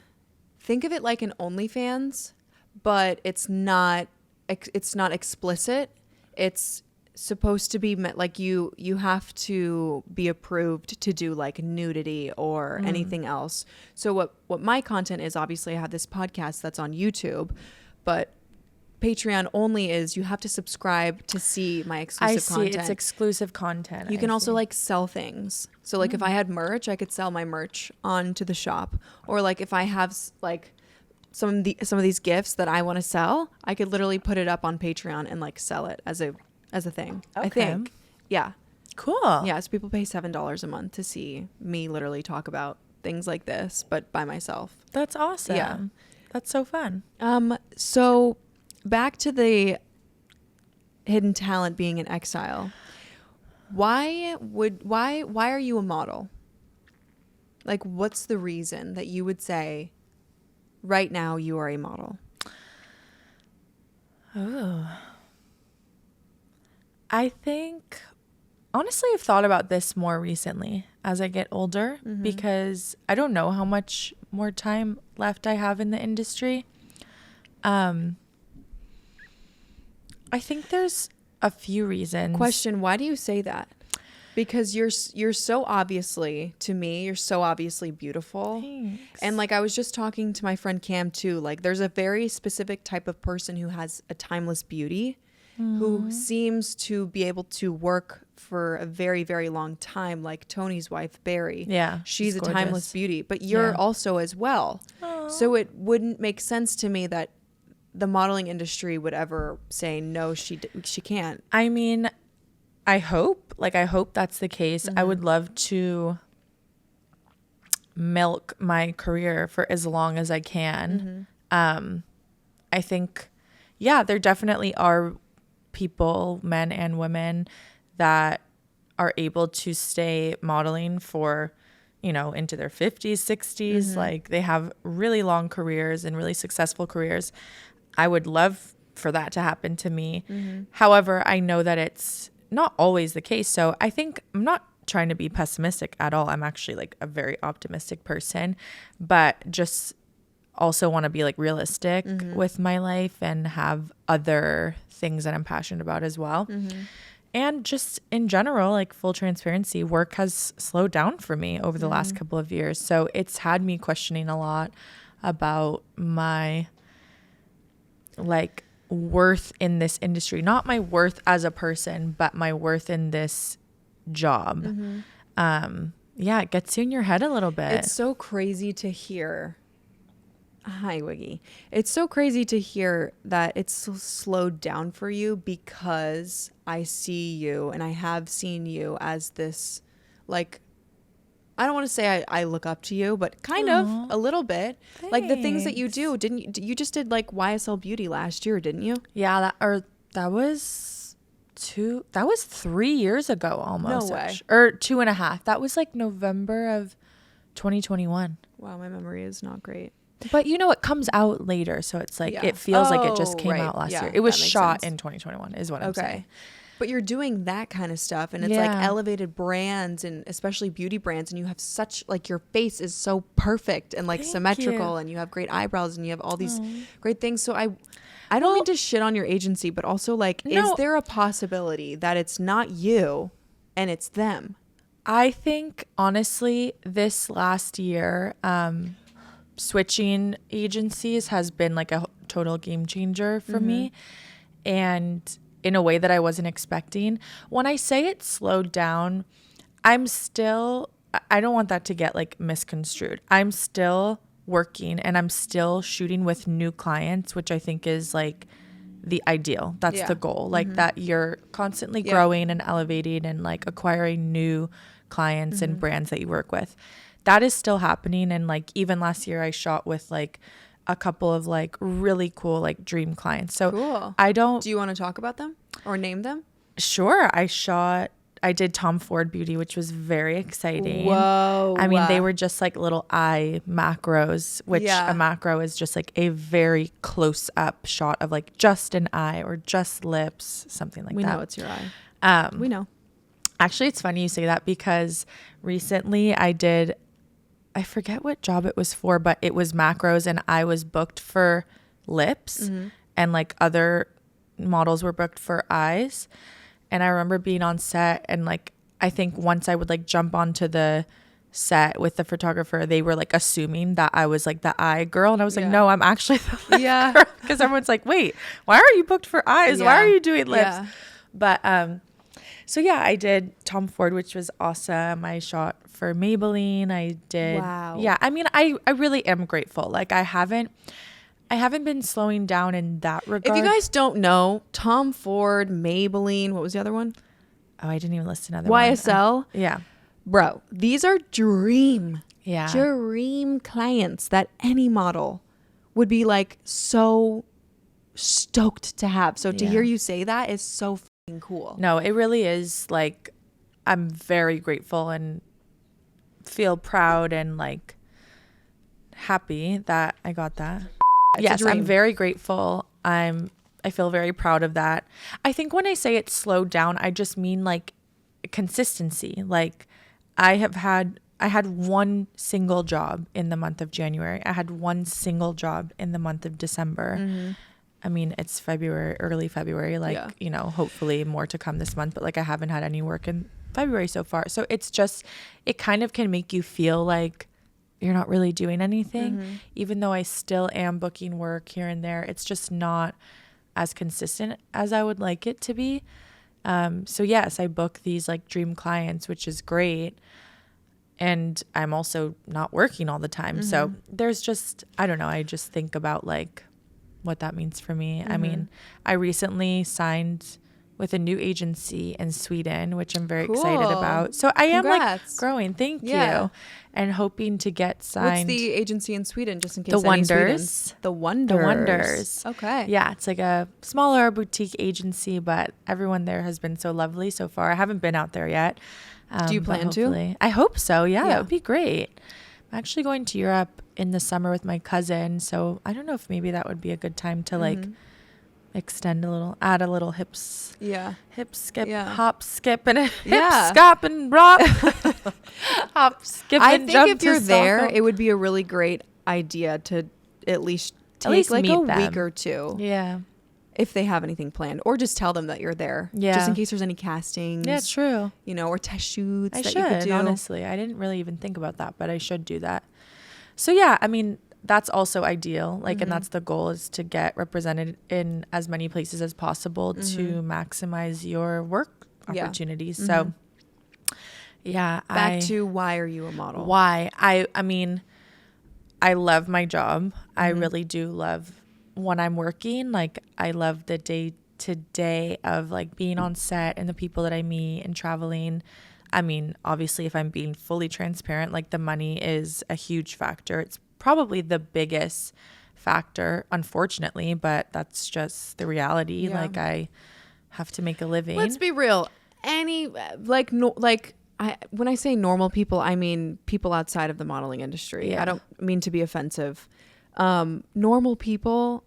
think of it like an OnlyFans, but it's not explicit. It's supposed to be like you have to be approved to do like nudity or anything else. So what my content is, obviously I have this podcast that's on YouTube, but Patreon only is you have to subscribe to see my exclusive content. It's exclusive content. You can also like sell things. So like if I had merch, I could sell my merch onto the shop. Or like if I have like some of these gifts that I want to sell, I could literally put it up on Patreon and like sell it as a thing. Okay. I think. Yeah. Cool. Yeah, so people pay $7 a month to see me literally talk about things like this, but by myself. That's awesome. Yeah. That's so fun. So back to the hidden talent being in exile. Why are you a model? Like, what's the reason that you would say right now you are a model? Oh. I think, honestly, I've thought about this more recently as I get older because I don't know how much more time left I have in the industry. I think there's a few reasons. Question, why do you say that? Because you're so obviously, to me, you're so obviously beautiful. Thanks. And like I was just talking to my friend Cam too, like there's a very specific type of person who has a timeless beauty, who seems to be able to work for a very, very long time, like Tony's wife, Barry. Yeah. She's a gorgeous. timeless beauty, but you're also as well. Aww. So it wouldn't make sense to me that the modeling industry would ever say, no, she can't. I mean, I hope that's the case. I would love to milk my career for as long as I can. I think, yeah, there definitely are people, men and women, that are able to stay modeling for, into their 50s, 60s. Like they have really long careers and really successful careers. I would love for that to happen to me. However, I know that it's not always the case. So I think I'm not trying to be pessimistic at all. I'm actually like a very optimistic person, but just also want to be like realistic with my life and have other things that I'm passionate about as well. And just in general, like full transparency, work has slowed down for me over the last couple of years. So it's had me questioning a lot about my like worth in this industry, not my worth as a person, but my worth in this job. Yeah, it gets you in your head a little bit. It's so crazy to hear Hi, Wiggy. It's so crazy to hear that it's so slowed down for you because I see you and I have seen you as this, like, I don't want to say I look up to you, but kind of a little bit. Thanks. Like the things that you do, didn't you just did like YSL Beauty last year, didn't you? Yeah, that was 3 years ago almost. No way. Or 2.5. That was like November of 2021. Wow, my memory is not great. But it comes out later, so it's like Yeah. it feels like it just came right. out last Yeah, year. It was that makes shot sense. in 2021 is what I'm saying. But you're doing that kind of stuff and it's like elevated brands and especially beauty brands, and you have such like your face is so perfect and like Thank symmetrical you. and you have great eyebrows and you have all these great things. So I don't mean to shit on your agency, but also like is there a possibility that it's not you and it's them? I think honestly this last year switching agencies has been like a total game changer for me, and in a way that I wasn't expecting. When I say it slowed down, I don't want that to get like misconstrued. I'm still working and I'm still shooting with new clients, which I think is like the ideal. That's the goal. Like that you're constantly growing and elevating and like acquiring new clients and brands that you work with. That is still happening. And like even last year I shot with like a couple of like really cool like dream clients. So cool. Do you want to talk about them or name them? Sure. I did Tom Ford Beauty, which was very exciting. Whoa. I mean, they were just like little eye macros, which a macro is just like a very close up shot of like just an eye or just lips, something like that. We know it's your eye. We know. Actually, it's funny you say that because recently I forget what job it was for, but it was macros and I was booked for lips and like other models were booked for eyes. And I remember being on set and like, I think once I would like jump onto the set with the photographer, they were like assuming that I was like the eye girl. And I was like, no, I'm actually the lip girl. Because everyone's like, wait, why are you booked for eyes? Why are you doing lips? But, so yeah, I did Tom Ford, which was awesome. I shot for Maybelline. I did. Wow. Yeah. I mean, I really am grateful. Like I haven't been slowing down in that regard. If you guys don't know, Tom Ford, Maybelline, what was the other one? Oh, I didn't even list another YSL. Yeah. Bro, these are dream clients that any model would be like so stoked to have. So to hear you say that is so fucking cool. No, it really is. Like, I'm very grateful and feel proud and like happy that I got that. Yes, I'm very grateful. I feel very proud of that. I think when I say it slowed down, I just mean like consistency. Like I had one single job in the month of January. I had one single job in the month of December. I mean, it's February, early February, like, hopefully more to come this month, but like I haven't had any work in February so far. So it's just, it kind of can make you feel like you're not really doing anything, even though I still am booking work here and there. It's just not as consistent as I would like it to be. So yes, I book these like dream clients, which is great. And I'm also not working all the time. So there's just, I don't know. I just think about like what that means for me. I mean, I recently signed with a new agency in Sweden, which I'm very excited about. So I am like growing. Thank you. And hoping to get signed. What's the agency in Sweden, just in case? The Wonders. The Wonders. Okay. Yeah, it's like a smaller boutique agency, but everyone there has been so lovely so far. I haven't been out there yet. Do you plan to? I hope so. Yeah, that would be great. I'm actually going to Europe in the summer with my cousin, so I don't know if maybe that would be a good time to like extend a little, add a little hip skip, hop, skip, and a hip, skop, and rock. Hop, skip, I and think jump if you're to there, Stockholm. it would be a really great idea to at least take like meet a them. week or two. Yeah. If they have anything planned, or just tell them that you're there. Yeah. Just in case there's any castings. Yeah, true. Or test shoots I that should, you could do. honestly. I didn't really even think about that, but I should do that. So yeah, I mean, that's also ideal. Like, and that's the goal, is to get represented in as many places as possible to maximize your work opportunities. So yeah. Back to why are you a model? Why? I mean, I love my job. I really do love when I'm working. Like, I love the day to day of like being on set and the people that I meet and traveling. I mean, obviously, if I'm being fully transparent, like the money is a huge factor. It's probably the biggest factor, unfortunately, but that's just the reality. Yeah. Like, I have to make a living. Let's be real. When I say normal people, I mean people outside of the modeling industry. Yeah. I don't mean to be offensive. Normal people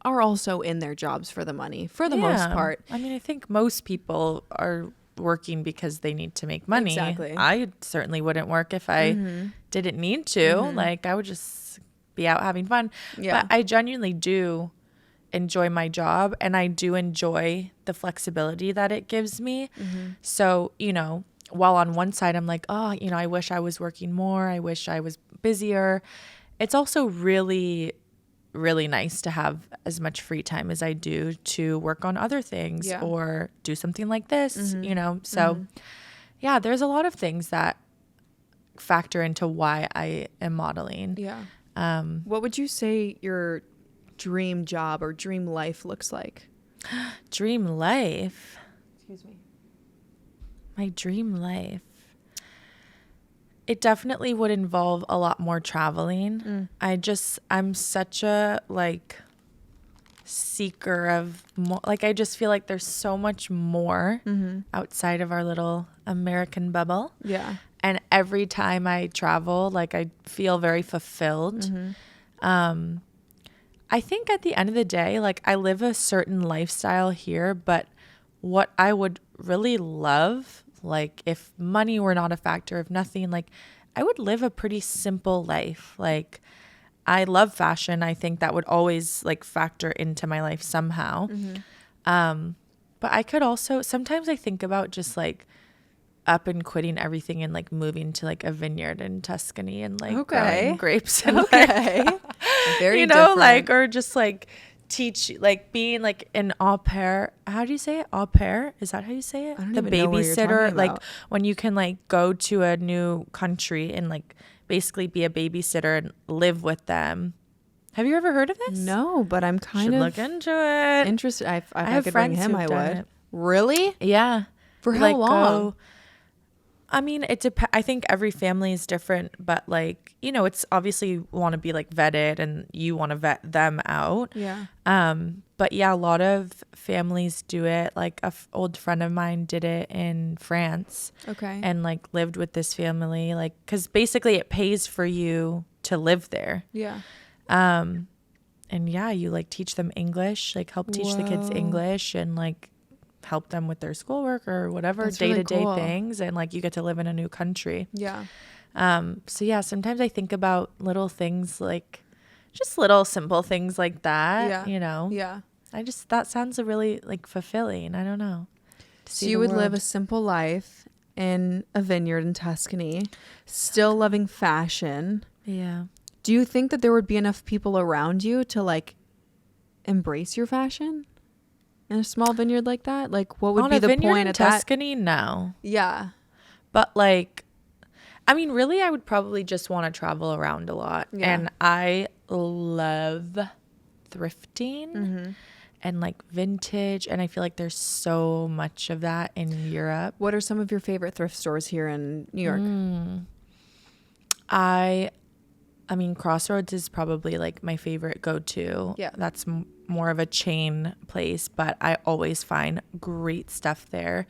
are also in their jobs for the money, for the most part. I mean, I think most people are working because they need to make money. Exactly. I certainly wouldn't work if I didn't need to. Like, I would just be out having fun. Yeah. But I genuinely do enjoy my job, and I do enjoy the flexibility that it gives me. So, you know, while on one side I'm like, oh, you know, I wish I was working more. I wish I was busier. It's also really, really nice to have as much free time as I do to work on other things or do something like this, you know? So yeah, there's a lot of things that factor into why I am modeling. Yeah. What would you say your dream job or dream life looks like? Dream life. Excuse me. My dream life. It definitely would involve a lot more traveling. I'm such a like seeker of more, like, I just feel like there's so much more outside of our little American bubble. Yeah. And every time I travel, like, I feel very fulfilled. I think at the end of the day, like, I live a certain lifestyle here, but what I would really love, like, if money were not a factor, if nothing, like, I would live a pretty simple life. Like, I love fashion. I think that would always like factor into my life somehow. But I could also, sometimes I think about just like up and quitting everything and like moving to like a vineyard in Tuscany and like growing grapes and Okay. like, Very you know, different. like, or just like teach, like being like an au pair. How do you say it? Au pair? Is that how you say it? I don't The even know what you're babysitter, talking like about. when you can like go to a new country and like basically be a babysitter and live with them. Have you ever heard of this? No, but I'm kind Should of look into it. interested. If I have could bring friends him, who've I done would. it. Really? Yeah. For how long? I mean, I think every family is different, but like, you know, it's obviously you want to be like vetted and you want to vet them out. Yeah. But yeah, a lot of families do it. Like old friend of mine did it in France. Okay. And like lived with this family, like, cause basically it pays for you to live there. Yeah. And yeah, you like teach them English, like help teach the kids Whoa. English and like help them with their schoolwork or whatever That's really day-to-day cool. things, and like you get to live in a new country. Yeah. So yeah, sometimes I think about little things, like just little simple things like that. Yeah. You know, Yeah. that sounds really like fulfilling. I don't know. So you would live a simple life in a vineyard in Tuscany, still loving fashion. Yeah. Do you think that there would be enough people around you to like embrace your fashion in a small vineyard like that? Like, what would be the point at that? Tuscany? No. Yeah. But like, I mean, really, I would probably just want to travel around a lot. Yeah. And I love thrifting and like vintage. And I feel like there's so much of that in Europe. What are some of your favorite thrift stores here in New York? I mean, Crossroads is probably like my favorite go-to. Yeah. That's more of a chain place, but I always find great stuff there.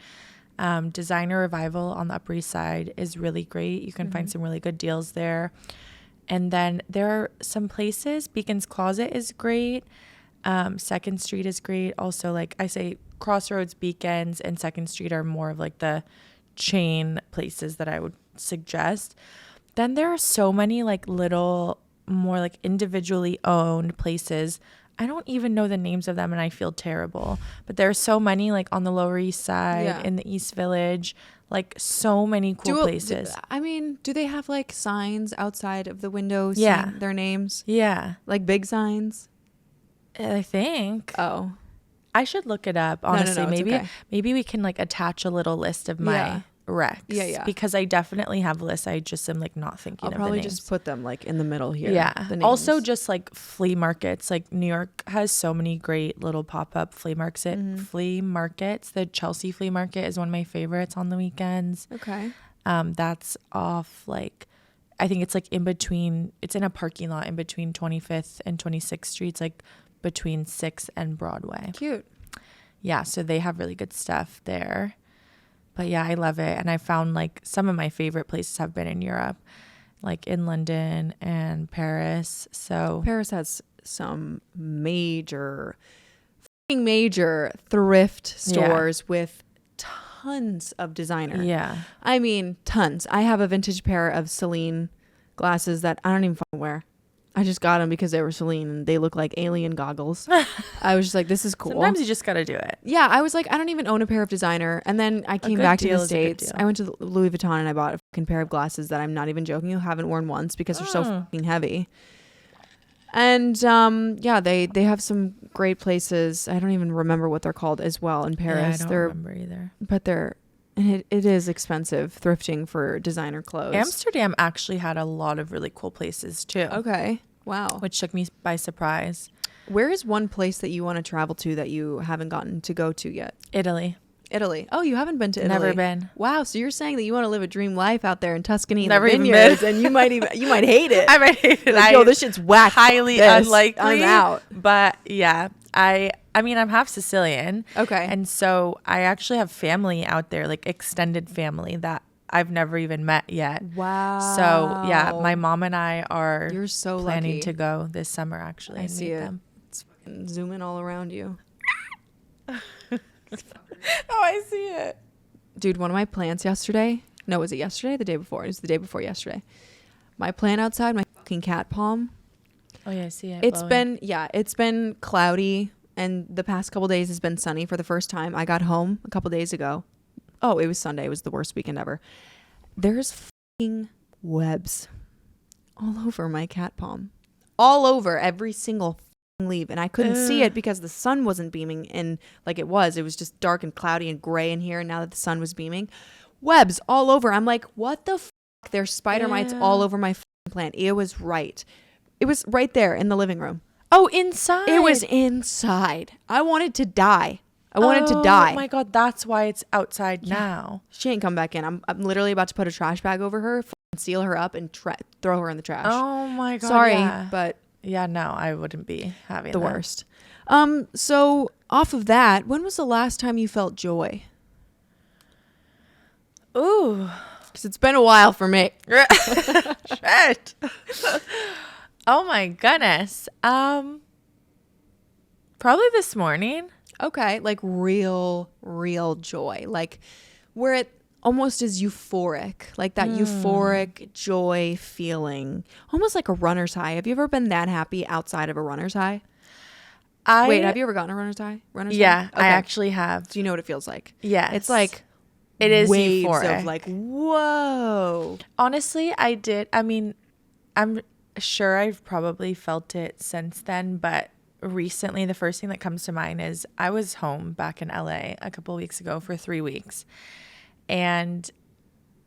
Designer Revival on the Upper East Side is really great. You can find some really good deals there. And then there are some places, Beacon's Closet is great. 2nd Street is great. Also, like I say, Crossroads, Beacons, and 2nd Street are more of like the chain places that I would suggest. Then there are so many like little, more like individually owned places. I don't even know the names of them and I feel terrible. But there are so many like on the Lower East Side, in the East Village, like so many cool places. Do they have like signs outside of the windows Yeah. saying their names? Yeah, Like big signs? I think. Oh. I should look it up, honestly. no, it's okay. Maybe we can like attach a little list of my Rex. Yeah. Because I definitely have lists. I just am like not thinking I'll of probably the names. just put them like in the middle here. Yeah. The names. Also just like flea markets. Like New York has so many great little pop-up flea markets. The Chelsea flea market is one of my favorites on the weekends. Okay. That's off like, I think it's like in between, it's in a parking lot in between 25th and 26th streets, like between 6th and Broadway. Cute. Yeah, so they have really good stuff there. But yeah, I love it. And I found like some of my favorite places have been in Europe, like in London and Paris. So Paris has some major thrift stores with tons of designer. yeah. I mean, tons. I have a vintage pair of Celine glasses that I don't even fucking wear. I just got them because they were Celine and they look like alien goggles. I was just like, this is cool. Sometimes you just got to do it. Yeah, I was like, I don't even own a pair of designer. And then I came back to the States. I went to Louis Vuitton and I bought a fucking pair of glasses that I'm not even joking. I haven't worn once because they're so fucking heavy. And yeah, they have some great places. I don't even remember what they're called as well in Paris. Yeah, I don't remember either. But and it is expensive thrifting for designer clothes. Amsterdam actually had a lot of really cool places too. Okay. Wow. Which took me by surprise. Where is one place that you want to travel to that you haven't gotten to go to yet? Italy. Oh, you haven't been to Italy? Never been. Wow. So you're saying that you want to live a dream life out there in Tuscany Never in the even vineyards, been. and you might hate it. I might hate it. Like, yo, this shit's whack. Highly This. unlikely. I'm out. But yeah, I mean, I'm half Sicilian. Okay. And so I actually have family out there, like extended family that I've never even met yet. Wow. So yeah, my mom and I are You're so planning lucky. to go this summer actually. I and see meet it. them. It's fucking zooming all around you. Oh, I see it. Dude, one of my plants yesterday. No, was it yesterday? The day before. It was the day before yesterday. My plant outside, my fucking cat palm. Oh yeah, I see it. It's blowing. it's been cloudy, and the past couple days has been sunny for the first time. I got home a couple days ago. Oh, it was Sunday. It was the worst weekend ever. There's fucking webs all over my cat palm. All over every single fucking leaf. And I couldn't see it because the sun wasn't beaming in like it was. It was just dark and cloudy and gray in here. And now that the sun was beaming, webs all over. I'm like, what the fuck? There's spider mites all over my fucking plant. It was right. It was right there in the living room. Oh, inside. It was inside. I wanted to die. I wanted to die. Oh my God, that's why it's outside now. She ain't come back in. I'm literally about to put a trash bag over her, seal her up, and throw her in the trash. Oh my God. Sorry, yeah. but Yeah, no, I wouldn't be having the that. worst. So off of that, when was the last time you felt joy? Ooh. Because it's been a while for me. Shit. Oh my goodness. Probably this morning. Okay, like real joy. Like where it almost is euphoric. Like that euphoric joy feeling. Almost like a runner's high. Have you ever been that happy outside of a runner's high? Wait, have you ever gotten a runner's high? Yeah, Okay. I actually have. Do you know what it feels like? Yes. It's like It is waves euphoric. of like, whoa. Honestly, I did. I mean, I'm sure I've probably felt it since then, but recently the first thing that comes to mind is I was home back in LA a couple of weeks ago for 3 weeks. And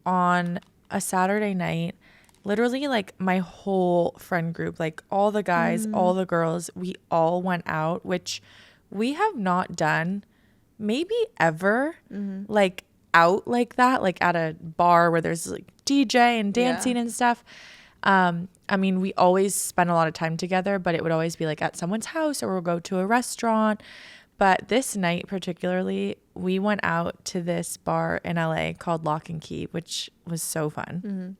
on a Saturday night, literally like my whole friend group, like all the guys, all the girls, we all went out, which we have not done maybe ever, like out like that, like at a bar where there's like DJ and dancing and stuff. I mean, we always spend a lot of time together, but it would always be like at someone's house or we'll go to a restaurant. But this night particularly, we went out to this bar in LA called Lock and Key, which was so fun.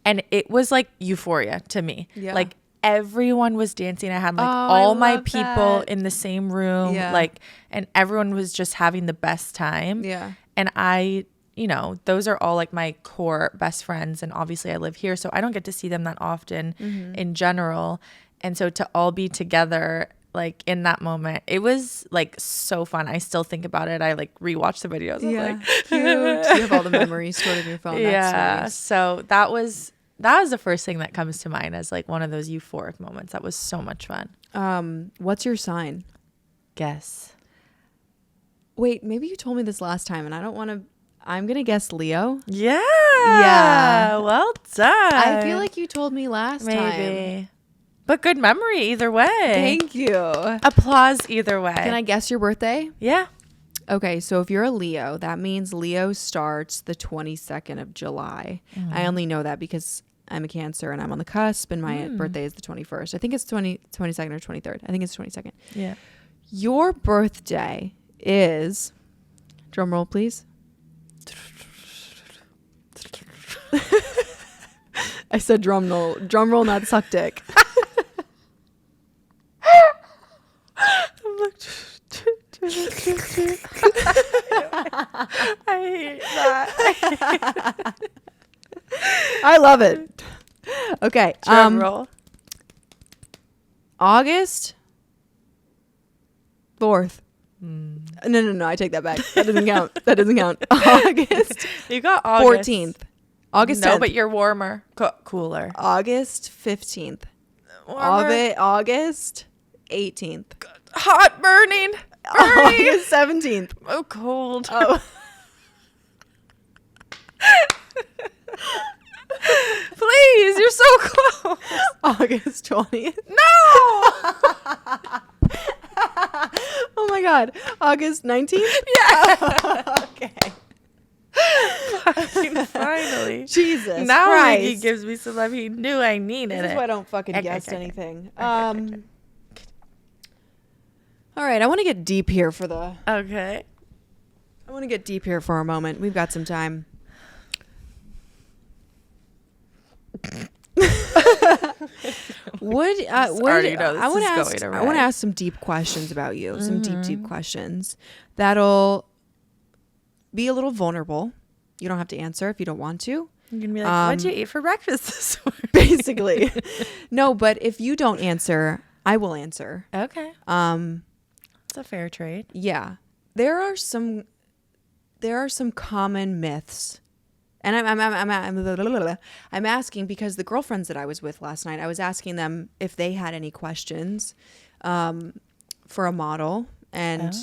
And it was like euphoria to me. Yeah. Like everyone was dancing. I had like all my love people that. in the same room, Yeah. like, and everyone was just having the best time. Yeah. And I, you know, those are all like my core best friends. And obviously I live here, so I don't get to see them that often in general. And so to all be together, like in that moment, it was like so fun. I still think about it. I like rewatch the videos. I'm like, Cute. You have all the memories stored in your phone. That's yeah. nice. So that was the first thing that comes to mind as like one of those euphoric moments. That was so much fun. What's your sign? Guess. Wait, maybe you told me this last time, and I don't want to. I'm going to guess Leo. Yeah. Yeah. Well done. I feel like you told me last time. maybe. But good memory either way. Thank you. Applause either way. Can I guess your birthday? Yeah. Okay, so if you're a Leo, that means Leo starts the 22nd of July. I only know that because I'm a Cancer and I'm on the cusp and my birthday is the 21st. I think it's 22nd or 23rd. I think it's 22nd. Yeah. Your birthday is, drum roll please. I said drum roll, not suck dick. I hate that. I love it. Okay. Drum roll. August 4th. No. I take that back. That doesn't count. August. You got August 14th. August 10th. No, but you're warmer. Cooler. August 15th. Warmer. August 18th. Hot burning. August 17th. Oh, cold. Oh. Please, you're so close. August 20th. No. Oh my God. August 19th? Yeah. Okay. Finally. Jesus now Christ. Ricky gives me some love. He knew I needed This is it. why I don't fucking Okay, guess okay, anything. okay. All right, I want to get deep here for Okay. a moment. We've got some time. I want to ask some deep questions about you. Some deep questions that'll be a little vulnerable. You don't have to answer if you don't want to. You're gonna be like, what'd you eat for breakfast this morning? Basically. No, but if you don't answer, I will answer. Okay. It's a fair trade. Yeah. There are some common myths. And I'm asking because the girlfriends that I was with last night, I was asking them if they had any questions for a model. And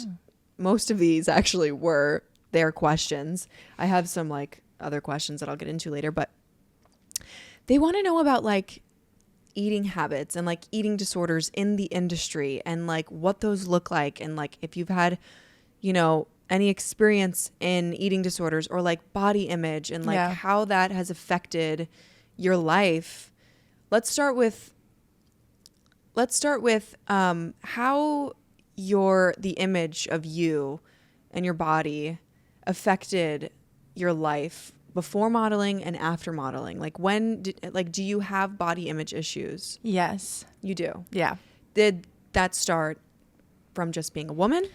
most of these actually were their questions. I have some like other questions that I'll get into later, but they want to know about like eating habits and like eating disorders in the industry and like what those look like. And like if you've had, any experience in eating disorders or like body image and like how that has affected your life. Let's start with how the image of you and your body affected your life before modeling and after modeling. Like do you have body image issues? Yes. You do. Yeah. Did that start from just being a woman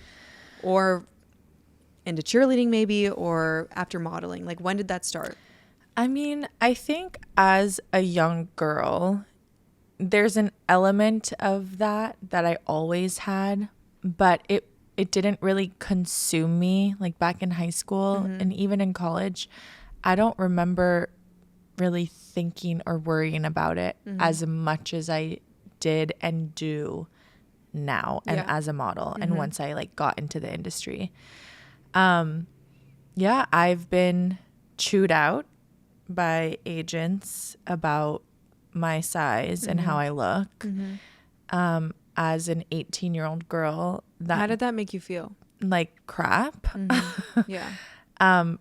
or into cheerleading maybe, or after modeling? Like when did that start? I mean, I think as a young girl, there's an element of that I always had, but it didn't really consume me like back in high school and even in college. I don't remember really thinking or worrying about it as much as I did and do now and as a model and once I like got into the industry. I've been chewed out by agents about my size and how I look. As an 18-year-old girl, How did that make you feel? Like crap. Yeah.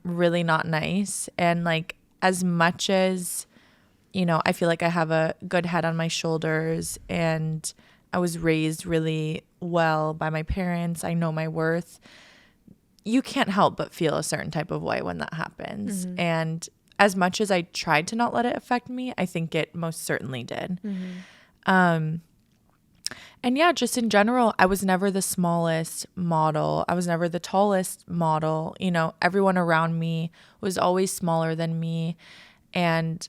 Really not nice. And like as much as, I feel like I have a good head on my shoulders and I was raised really well by my parents. I know my worth. You can't help but feel a certain type of way when that happens. And as much as I tried to not let it affect me, I think it most certainly did. And yeah, just in general, I was never the smallest model. I was never the tallest model. Everyone around me was always smaller than me. And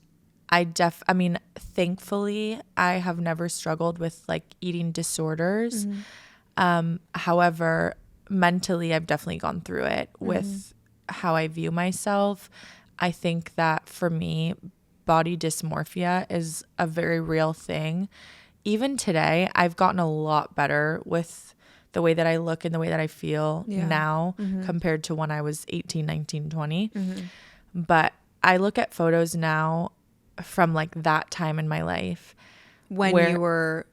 thankfully, I have never struggled with like eating disorders. However, mentally, I've definitely gone through it with how I view myself. I think that for me, body dysmorphia is a very real thing. Even today, I've gotten a lot better with the way that I look and the way that I feel now compared to when I was 18, 19, 20. But I look at photos now from like that time in my life when you were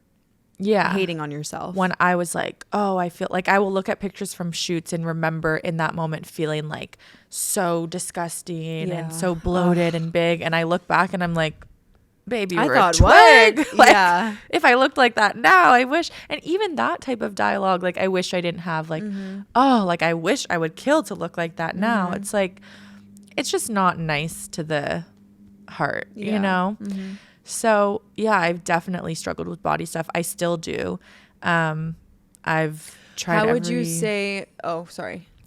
hating on yourself. When I was like, oh, I feel like I will look at pictures from shoots and remember in that moment feeling like so disgusting and so bloated and big. And I look back and I'm like, baby, you were a twig. Like, if I looked like that now, I wish. And even that type of dialogue, like, I wish I didn't have, like, oh, like, I wish I would kill to look like that now. It's like, it's just not nice to the heart, you know? So, yeah, I've definitely struggled with body stuff. I still do. I've tried How would you say, oh,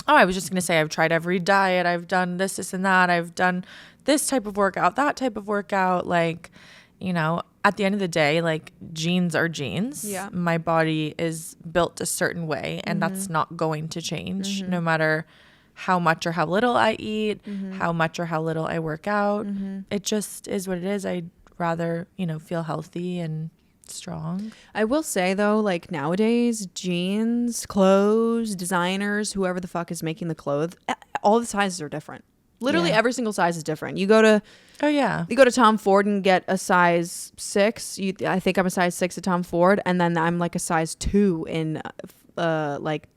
I was just going to say I've tried every diet. I've done this and that. I've done this type of workout, that type of workout. Like, you know, at the end of the day, like, genes are genes. Yeah. My body is built a certain way, and that's not going to change no matter how much or how little I eat, how much or how little I work out. It just is what it is. I'd rather, you know, feel healthy and strong. I will say though, like, nowadays, jeans, clothes, designers, whoever the fuck is making the clothes, all the sizes are different. Literally every single size is different. You go to Tom Ford and get a size 6. I think I'm a size 6 at Tom Ford, and then I'm like a size 2 in like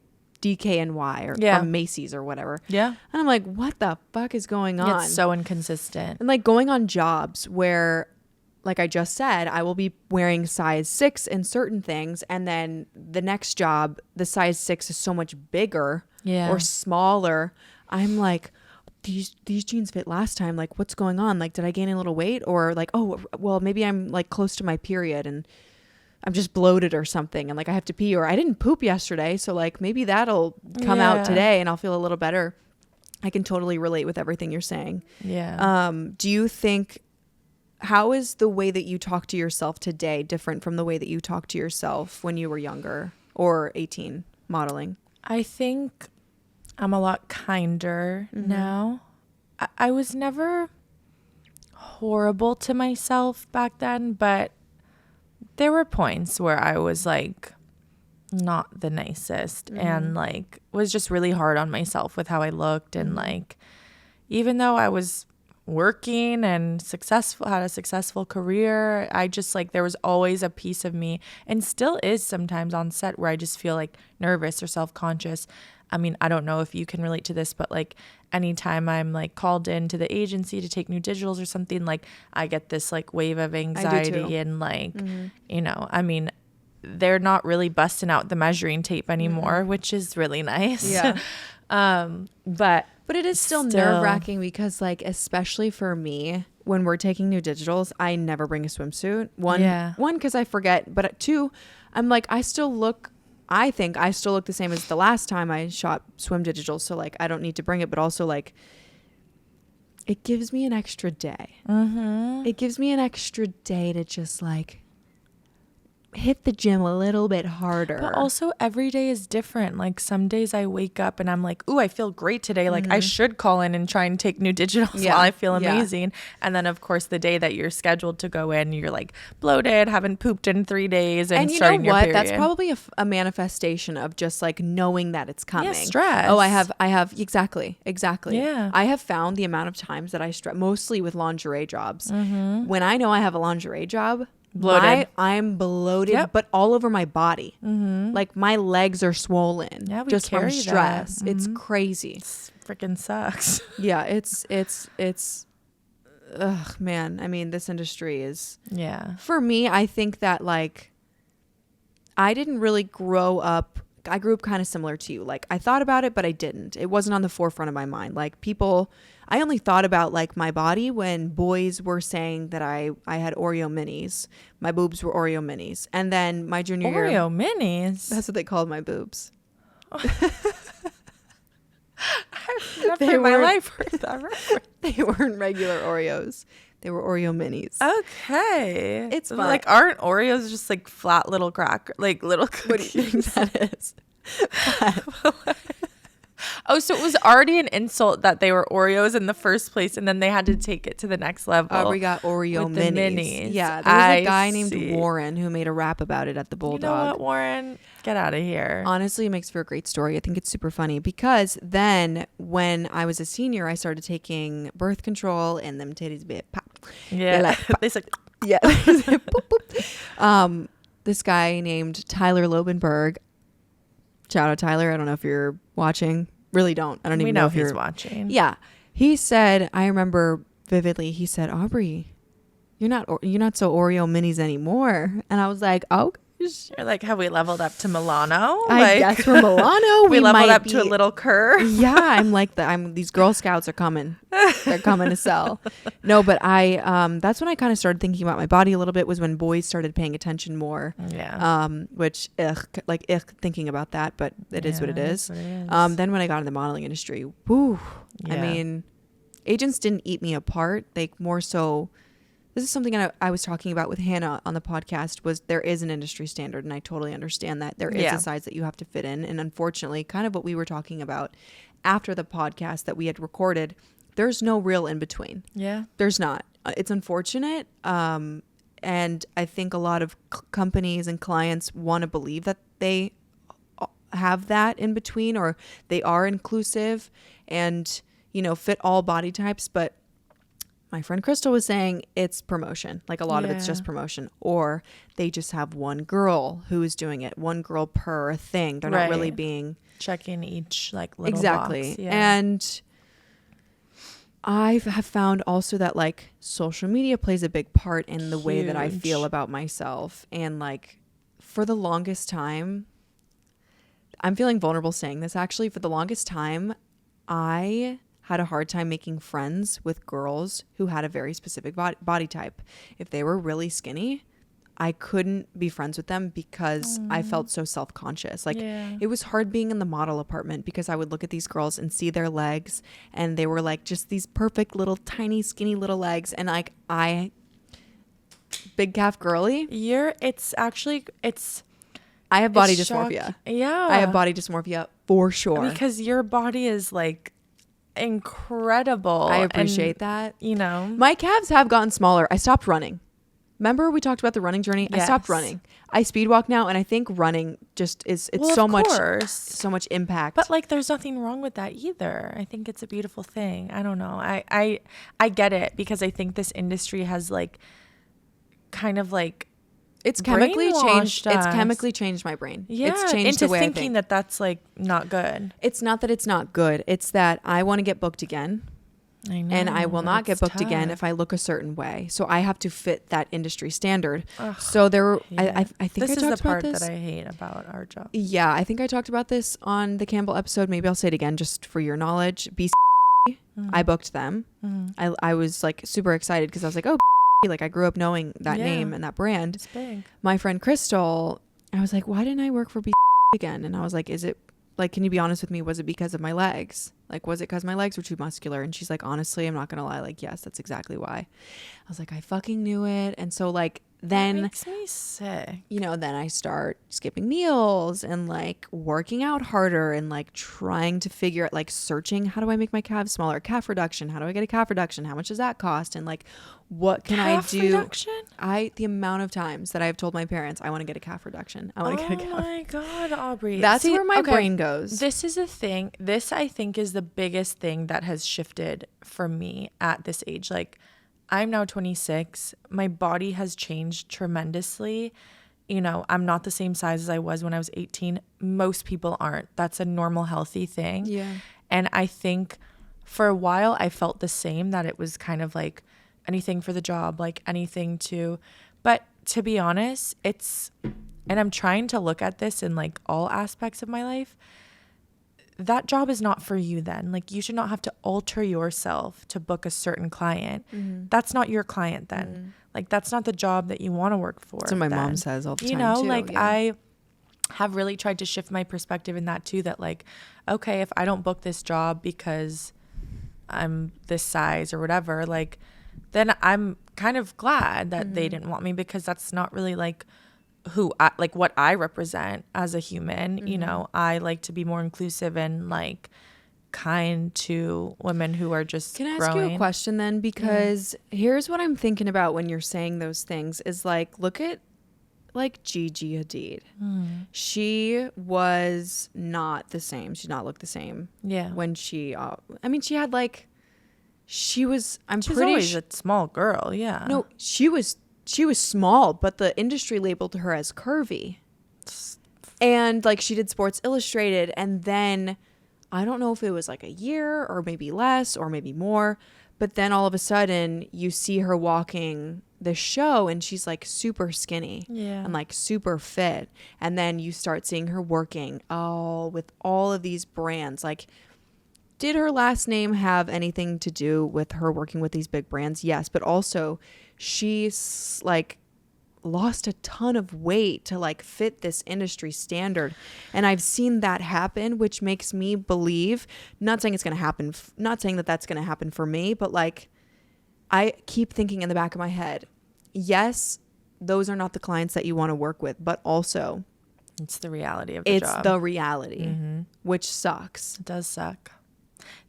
DKNY or from Macy's or whatever. Yeah. And I'm like, what the fuck is going on? It's so inconsistent. And like going on jobs where, like I just said, I will be wearing size 6 in certain things, and then the next job, the size 6 is so much bigger or smaller. I'm like, these jeans fit last time. Like, what's going on? Like, did I gain a little weight? Or like, oh, well, maybe I'm like close to my period and I'm just bloated or something, and like I have to pee, or I didn't poop yesterday, so like maybe that'll come out today and I'll feel a little better. I can totally relate with everything you're saying. Yeah. Do you think, how is the way that you talk to yourself today different from the way that you talked to yourself when you were younger or 18 modeling? I think I'm a lot kinder now. I was never horrible to myself back then, but there were points where I was like not the nicest and like was just really hard on myself with how I looked. And like, even though I was working and had a successful career, I just like, there was always a piece of me, and still is sometimes on set, where I just feel like nervous or self-conscious. I mean, I don't know if you can relate to this, but like anytime I'm like called into the agency to take new digitals or something, like I get this like wave of anxiety and like, you know, I mean, they're not really busting out the measuring tape anymore, which is really nice. Yeah. But it is still nerve-wracking because like, especially for me, when we're taking new digitals, I never bring a swimsuit. One, because I forget, but 2, I'm like, I think I still look the same as the last time I shot swim digitals. So like, I don't need to bring it, but also like, it gives me an extra day. It gives me an extra day to just like hit the gym a little bit harder. But also every day is different. Like some days I wake up and I'm like, ooh, I feel great today. Like I should call in and try and take new digitals while I feel amazing. And then of course the day that you're scheduled to go in, you're like bloated, haven't pooped in 3 days, and you starting know what? Your period. That's probably a manifestation of just like knowing that it's coming. Yeah, stress. Oh, I have exactly. Yeah. I have found the amount of times that I stress, mostly with lingerie jobs. When I know I have a lingerie job, bloated. I'm bloated, but all over my body. Like my legs are swollen just from stress. It's crazy. It freaking sucks. Yeah, it's ugh, man. I mean, this industry is, for me, I think that like I didn't really grow up. I grew up kind of similar to you. Like I thought about it, but I didn't. It wasn't on the forefront of my mind. Like I only thought about like my body when boys were saying that I had Oreo minis. My boobs were Oreo minis. And then my junior year. Oreo minis? That's what they called my boobs. I've never in my life heard that reference. They weren't regular Oreos. They were Oreo minis. Okay. It's fine. Like, aren't Oreos just like flat little cracker, like little cookies? What do you think that is? Oh, so it was already an insult that they were Oreos in the first place, and then they had to take it to the next level. We got Oreo with the minis. Yeah, there was a guy named Warren who made a rap about it at the Bulldog. You know what, Warren? Get out of here. Honestly, it makes for a great story. I think it's super funny because then when I was a senior, I started taking birth control and them titties bit pop. Yeah, like, pop. they said, Yeah. Boop, boop. This guy named Tyler Lobenberg. Shout out Tyler. I don't know if you're watching. Really don't. I don't even know if he's you're watching. Yeah. He said, I remember vividly, he said, Aubrie, you're not so Oreo minis anymore. And I was like, oh, you're like, have we leveled up to Milano? I guess we're Milano. We leveled up to a little curve. Yeah, I'm these Girl Scouts are coming. They're coming to sell. No, but that's when I kind of started thinking about my body a little bit, was when boys started paying attention more. Yeah. Which thinking about that, but it is what it is. Then when I got in the modeling industry, whoo. Yeah. I mean, agents didn't eat me apart. They more so, this is something I was talking about with Hannah on the podcast, was there is an industry standard, and I totally understand that there is a size that you have to fit in. And unfortunately, kind of what we were talking about after the podcast that we had recorded, there's no real in between. Yeah. There's not. It's unfortunate. And I think a lot of companies and clients want to believe that they have that in between, or they are inclusive and, fit all body types. But my friend Crystal was saying it's promotion. Like a lot of it's just promotion, or they just have one girl who is doing it, one girl per thing. They're not really being checking each like little box. Yeah. And I have found also that like social media plays a big part in the way that I feel about myself. And like for the longest time, I'm feeling vulnerable saying this actually, for the longest time, I had a hard time making friends with girls who had a very specific body type. If they were really skinny, I couldn't be friends with them because I felt so self-conscious. Like it was hard being in the model apartment because I would look at these girls and see their legs, and they were like just these perfect little tiny skinny little legs, and like big calf girly. I have body dysmorphia. Yeah. I have body dysmorphia for sure. Because your body is like incredible. I appreciate that. My calves have gotten smaller. I stopped running. Remember we talked about the running journey? Yes. I stopped running. I speed walk now, and I think running just it's so much impact. But like there's nothing wrong with that either. I think it's a beautiful thing. I don't know. I get it, because I think this industry has like kind of like it's chemically changed my brain. Yeah, it's changed into the way thinking I think. that that's like not good. It's not that it's not good. It's that I want to get booked again. I know, and I will not get booked tough. again if I look a certain way. So I have to fit that industry standard. Ugh, so there, yeah. I think this I is talked the part about this. that I hate about our job. Yeah, I think I talked about this on the Campbell episode. Maybe I'll say it again just for your knowledge. I booked them. I was like super excited because I was like, oh, like I grew up knowing that name and that brand. It's big. My friend Crystal, I was like, why didn't I work for again? And I was like, is it like, can you be honest with me? Was it because of my legs? Like, was it because my legs were too muscular? And she's like, honestly, I'm not going to lie. Like, yes, that's exactly why. I was like, I fucking knew it. And so like, then that makes me sick. Then I start skipping meals and like working out harder and like trying to figure out, like searching, how do I make my calves smaller? Calf reduction. How do I get a calf reduction? How much does that cost? And like, what can I do? Reduction? The amount of times that I've told my parents, I want to get a calf reduction. I want to get a calf. Oh my God, Aubrie. That's where my brain goes. This is a thing. This I think is the biggest thing that has shifted for me at this age. Like, I'm now 26. My body has changed tremendously. I'm not the same size as I was when I was 18. Most people aren't. That's a normal, healthy thing. Yeah. And I think for a while I felt the same, that it was kind of like anything for the job, like anything but to be honest, and I'm trying to look at this in like all aspects of my life. That job is not for you then. Like, you should not have to alter yourself to book a certain client. Mm-hmm. That's not your client then. Mm-hmm. Like, that's not the job that you want to work for. That's what my mom says all the time too. I have really tried to shift my perspective in that too, that like, okay, if I don't book this job because I'm this size or whatever, like, then I'm kind of glad that they didn't want me, because that's not really like what I represent as a human. I like to be more inclusive and like kind to women who are just Can I growing. ask you a question then? Because here's what I'm thinking about when you're saying those things is like, look at like Gigi Hadid. She was not the same. She did not look the same. Yeah. When she, I mean, she had like, she was, I'm She's pretty always a small girl. Yeah. No, she was small, but the industry labeled her as curvy. And like she did Sports Illustrated, and then I don't know if it was like a year or maybe less or maybe more, but then all of a sudden you see her walking the show and she's like super skinny and like super fit, and then you start seeing her working with all of these brands. Like, did her last name have anything to do with her working with these big brands? Yes, but also she's like lost a ton of weight to like fit this industry standard, and I've seen that happen, which makes me believe, not saying it's going to happen, not saying that that's going to happen for me, but like I keep thinking in the back of my head, yes, those are not the clients that you want to work with, but also it's the reality of the job. It's the reality, which sucks. It does suck.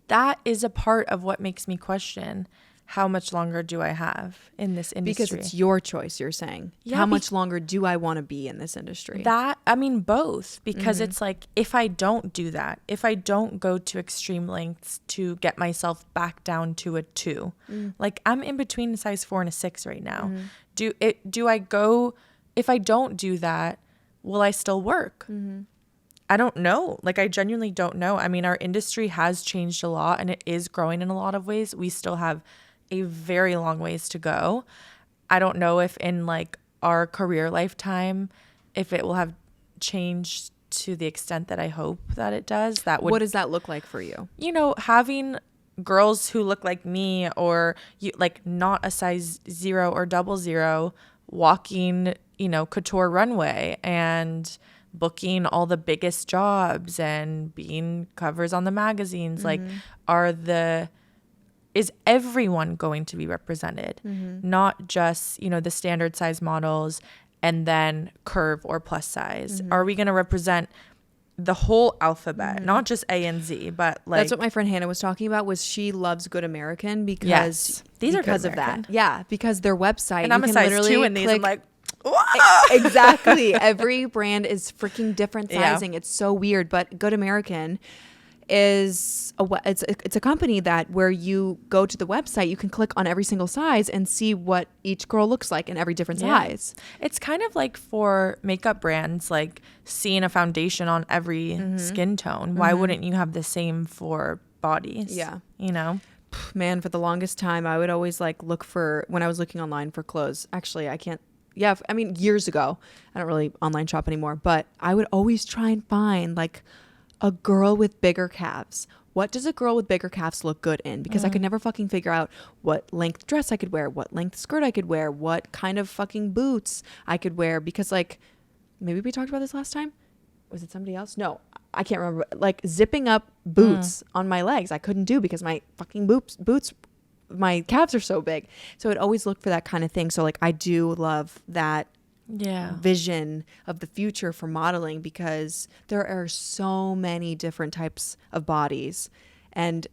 That is a part of what makes me question, how much longer do I have in this industry? Because it's your choice, you're saying. Yeah, how much longer do I want to be in this industry? I mean, both. Because it's like, if I don't do that, if I don't go to extreme lengths to get myself back down to a 2, like I'm in between a size 4 and a 6 right now. Do I go, if I don't do that, will I still work? I don't know. Like, I genuinely don't know. I mean, our industry has changed a lot and it is growing in a lot of ways. We still have a very long ways to go. I don't know if in like our career lifetime, if it will have changed to the extent that I hope that it does. What does that look like for you? You know, having girls who look like me, or like not a size 0 or 00, walking, you know, couture runway and booking all the biggest jobs and being covers on the magazines. Like, is everyone going to be represented? Not just, you know, the standard size models and then curve or plus size. Are we going to represent the whole alphabet, not just A and Z, but like... That's what my friend Hannah was talking about, was she loves Good American because these are because of that. Yeah, because their website, and I'm a size 2 in these. I'm like, exactly. Every brand is freaking different sizing. It's so weird. But Good American is it's a company that where you go to the website, you can click on every single size and see what each girl looks like in every different size. It's kind of like for makeup brands, like seeing a foundation on every skin tone. Why wouldn't you have the same for bodies? Yeah. You know? Man, for the longest time, I would always like look for, when I was looking online for clothes. Actually, I can't. Yeah, I mean, years ago, I don't really online shop anymore, but I would always try and find like a girl with bigger calves. What does a girl with bigger calves look good in? Because I could never fucking figure out what length dress I could wear, what length skirt I could wear, what kind of fucking boots I could wear. Because like, maybe we talked about this last time. Was it somebody else? No, I can't remember. Like zipping up boots on my legs, I couldn't do because my fucking boots, my calves are so big. So I'd always look for that kind of thing. So like, I do love that vision of the future for modeling, because there are so many different types of bodies, and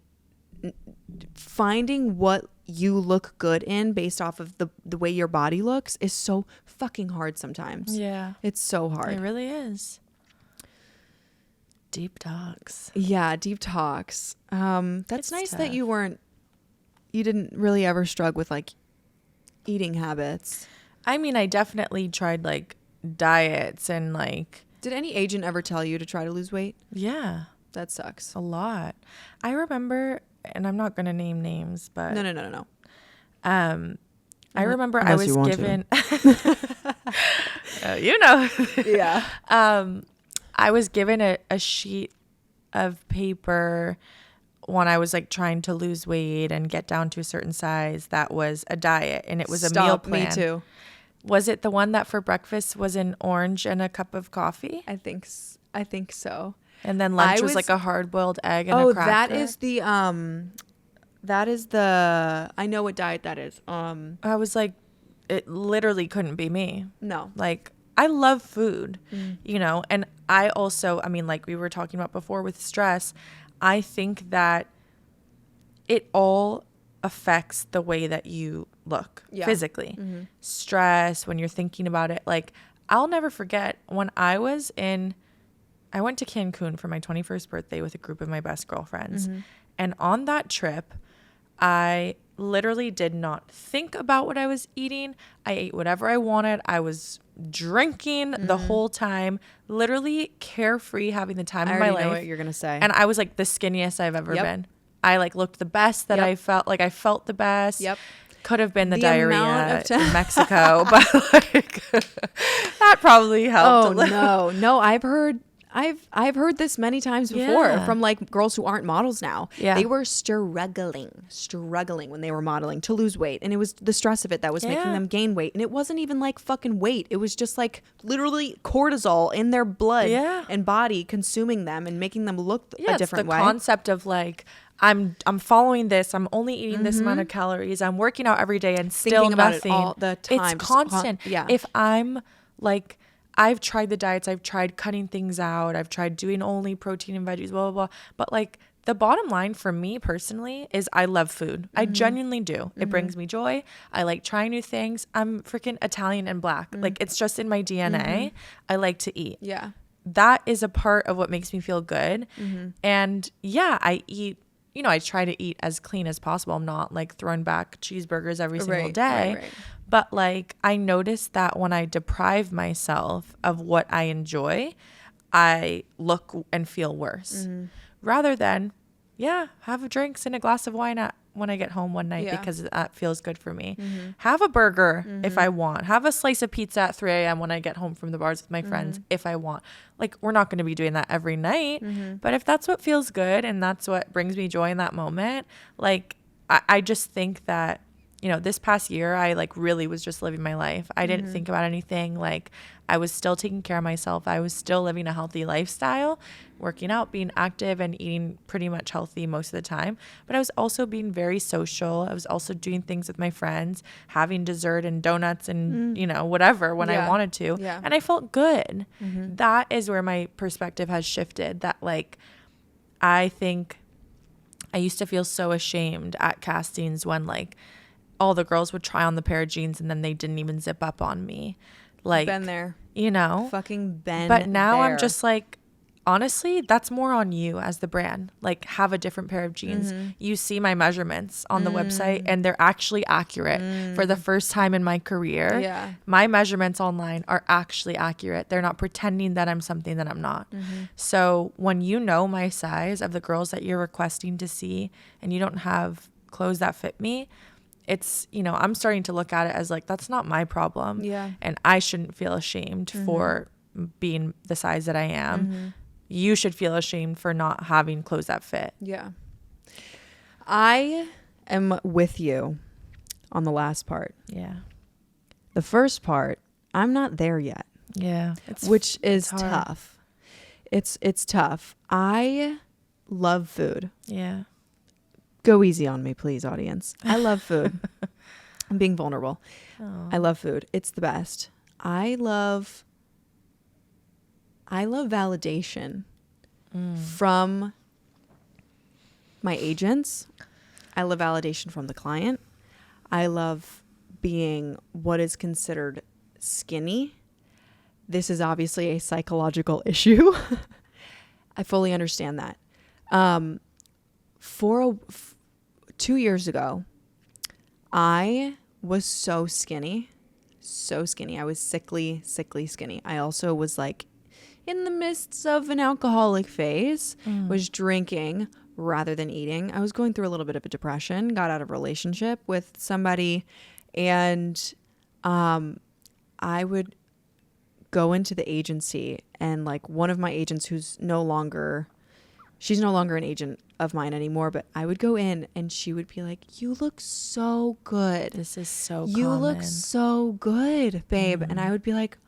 finding what you look good in based off of the way your body looks is so fucking hard sometimes. Yeah. It's so hard. It really is. Deep talks. Yeah, deep talks. That's It's nice tough. that you didn't really ever struggle with like eating habits. I mean, I definitely tried like diets and like... Did any agent ever tell you to try to lose weight? Yeah. That sucks. A lot. I remember, and I'm not going to name names, but... No. I remember Unless I was you want given... you know. Yeah. I was given a sheet of paper when I was like trying to lose weight and get down to a certain size. That was a diet, and it was a meal plan. Me too. Was it the one that for breakfast was an orange and a cup of coffee? I think so. And then lunch was like a hard-boiled egg and a cracker. that is the I know what diet that is. I was like, it literally couldn't be me. No. Like, I love food, you know, and I also, I mean, like we were talking about before with stress, I think that it all affects the way that you look physically. Stress, when you're thinking about it. Like, I'll never forget when I went to Cancun for my 21st birthday with a group of my best girlfriends. And on that trip, I literally did not think about what I was eating. I ate whatever I wanted. I was drinking the whole time, literally carefree, having the time of my life. I know what you're going to say. And I was like the skinniest I've ever been. I like looked the best that I felt. Like, I felt the best. Could have been the diarrhea in Mexico, but like that probably helped. Oh no, I've heard this many times before from like girls who aren't models now. They were struggling when they were modeling to lose weight, and it was the stress of it that was making them gain weight. And it wasn't even like fucking weight; it was just like literally cortisol in their blood and body consuming them and making them look a different way. The concept of like, I'm following this. I'm only eating this amount of calories. I'm working out every day and still thinking about nothing. it all the time. It's constant. If I'm like, I've tried the diets. I've tried cutting things out. I've tried doing only protein and veggies, blah, blah, blah. But like, the bottom line for me personally is I love food. I genuinely do. It brings me joy. I like trying new things. I'm freaking Italian and black. Like, it's just in my DNA. I like to eat. That is a part of what makes me feel good. And I eat. You know, I try to eat as clean as possible. I'm not like throwing back cheeseburgers every single day. Right. But like, I noticed that when I deprive myself of what I enjoy, I look and feel worse. Rather than, have drinks and a glass of wine when I get home one night because that feels good for me. Have a burger if I want. Have a slice of pizza at 3 a.m. when I get home from the bars with my friends if I want. Like, we're not going to be doing that every night. But if that's what feels good and that's what brings me joy in that moment, like, I just think that, you know, this past year, I like really was just living my life. I didn't think about anything. Like, I was still taking care of myself. I was still living a healthy lifestyle, working out, being active, and eating pretty much healthy most of the time. But I was also being very social. I was also doing things with my friends, having dessert and donuts and, you know, whatever when I wanted to. And I felt good. That is where my perspective has shifted. That like, I think I used to feel so ashamed at castings when like all the girls would try on the pair of jeans and then they didn't even zip up on me. Like, been there, you know, fucking been but now there. I'm just like, honestly, that's more on you as the brand. Like, have a different pair of jeans. You see my measurements on the website and they're actually accurate. For the first time in my career, my measurements online are actually accurate. They're not pretending that I'm something that I'm not. So when you know my size of the girls that you're requesting to see and you don't have clothes that fit me, it's, you know, I'm starting to look at it as like, that's not my problem. And I shouldn't feel ashamed for being the size that I am. You should feel ashamed for not having clothes that fit. I am with you on the last part. The first part, I'm not there yet. Which is tough. It's tough. I love food. Go easy on me, please, audience. I love food. I'm being vulnerable. I love food. It's the best. I love validation from my agents. I love validation from the client. I love being what is considered skinny. This is obviously a psychological issue. I fully understand that. 2 years ago, I was so skinny. I was sickly skinny. I also was like in the midst of an alcoholic phase, was drinking rather than eating. I was going through a little bit of a depression, got out of a relationship with somebody, and I would go into the agency, and like one of my agents she's no longer an agent of mine anymore, but I would go in and she would be like, you look so good. This is so You common. look so good, babe. And I would be like,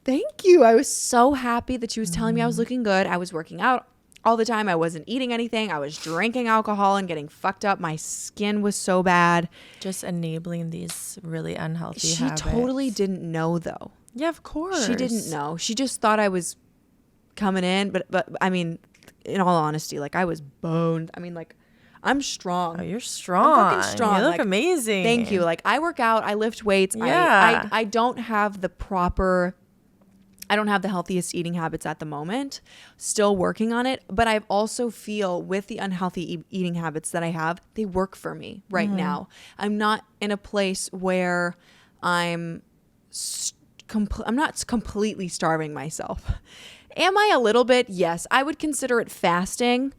thank you. I was so happy that she was telling me I was looking good. I was working out all the time. I wasn't eating anything. I was drinking alcohol and getting fucked up. My skin was so bad. Just enabling these really unhealthy habits. She totally didn't know, though. Yeah, of course. She didn't know. She just thought I was coming in. But I mean, in all honesty, like I was boned. I mean, like I'm strong. Oh, you're strong. I'm fucking strong. You look like, amazing. Thank you. Like I work out, I lift weights. Yeah. I don't have the healthiest eating habits at the moment. Still working on it. But I also feel with the unhealthy eating habits that I have, they work for me right now. I'm not in a place where I'm not completely starving myself. Am I a little bit? Yes. I would consider it fasting.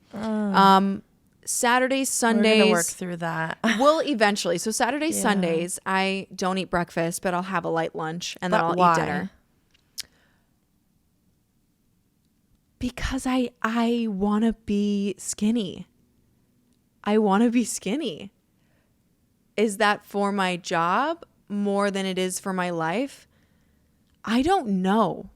Saturdays, Sundays. We're gonna work through that. Well, eventually. So Saturdays, Yeah. Sundays, I don't eat breakfast, but I'll have a light lunch and then I'll why? eat dinner. Because I want to be skinny. I want to be skinny. Is that for my job more than it is for my life? I don't know.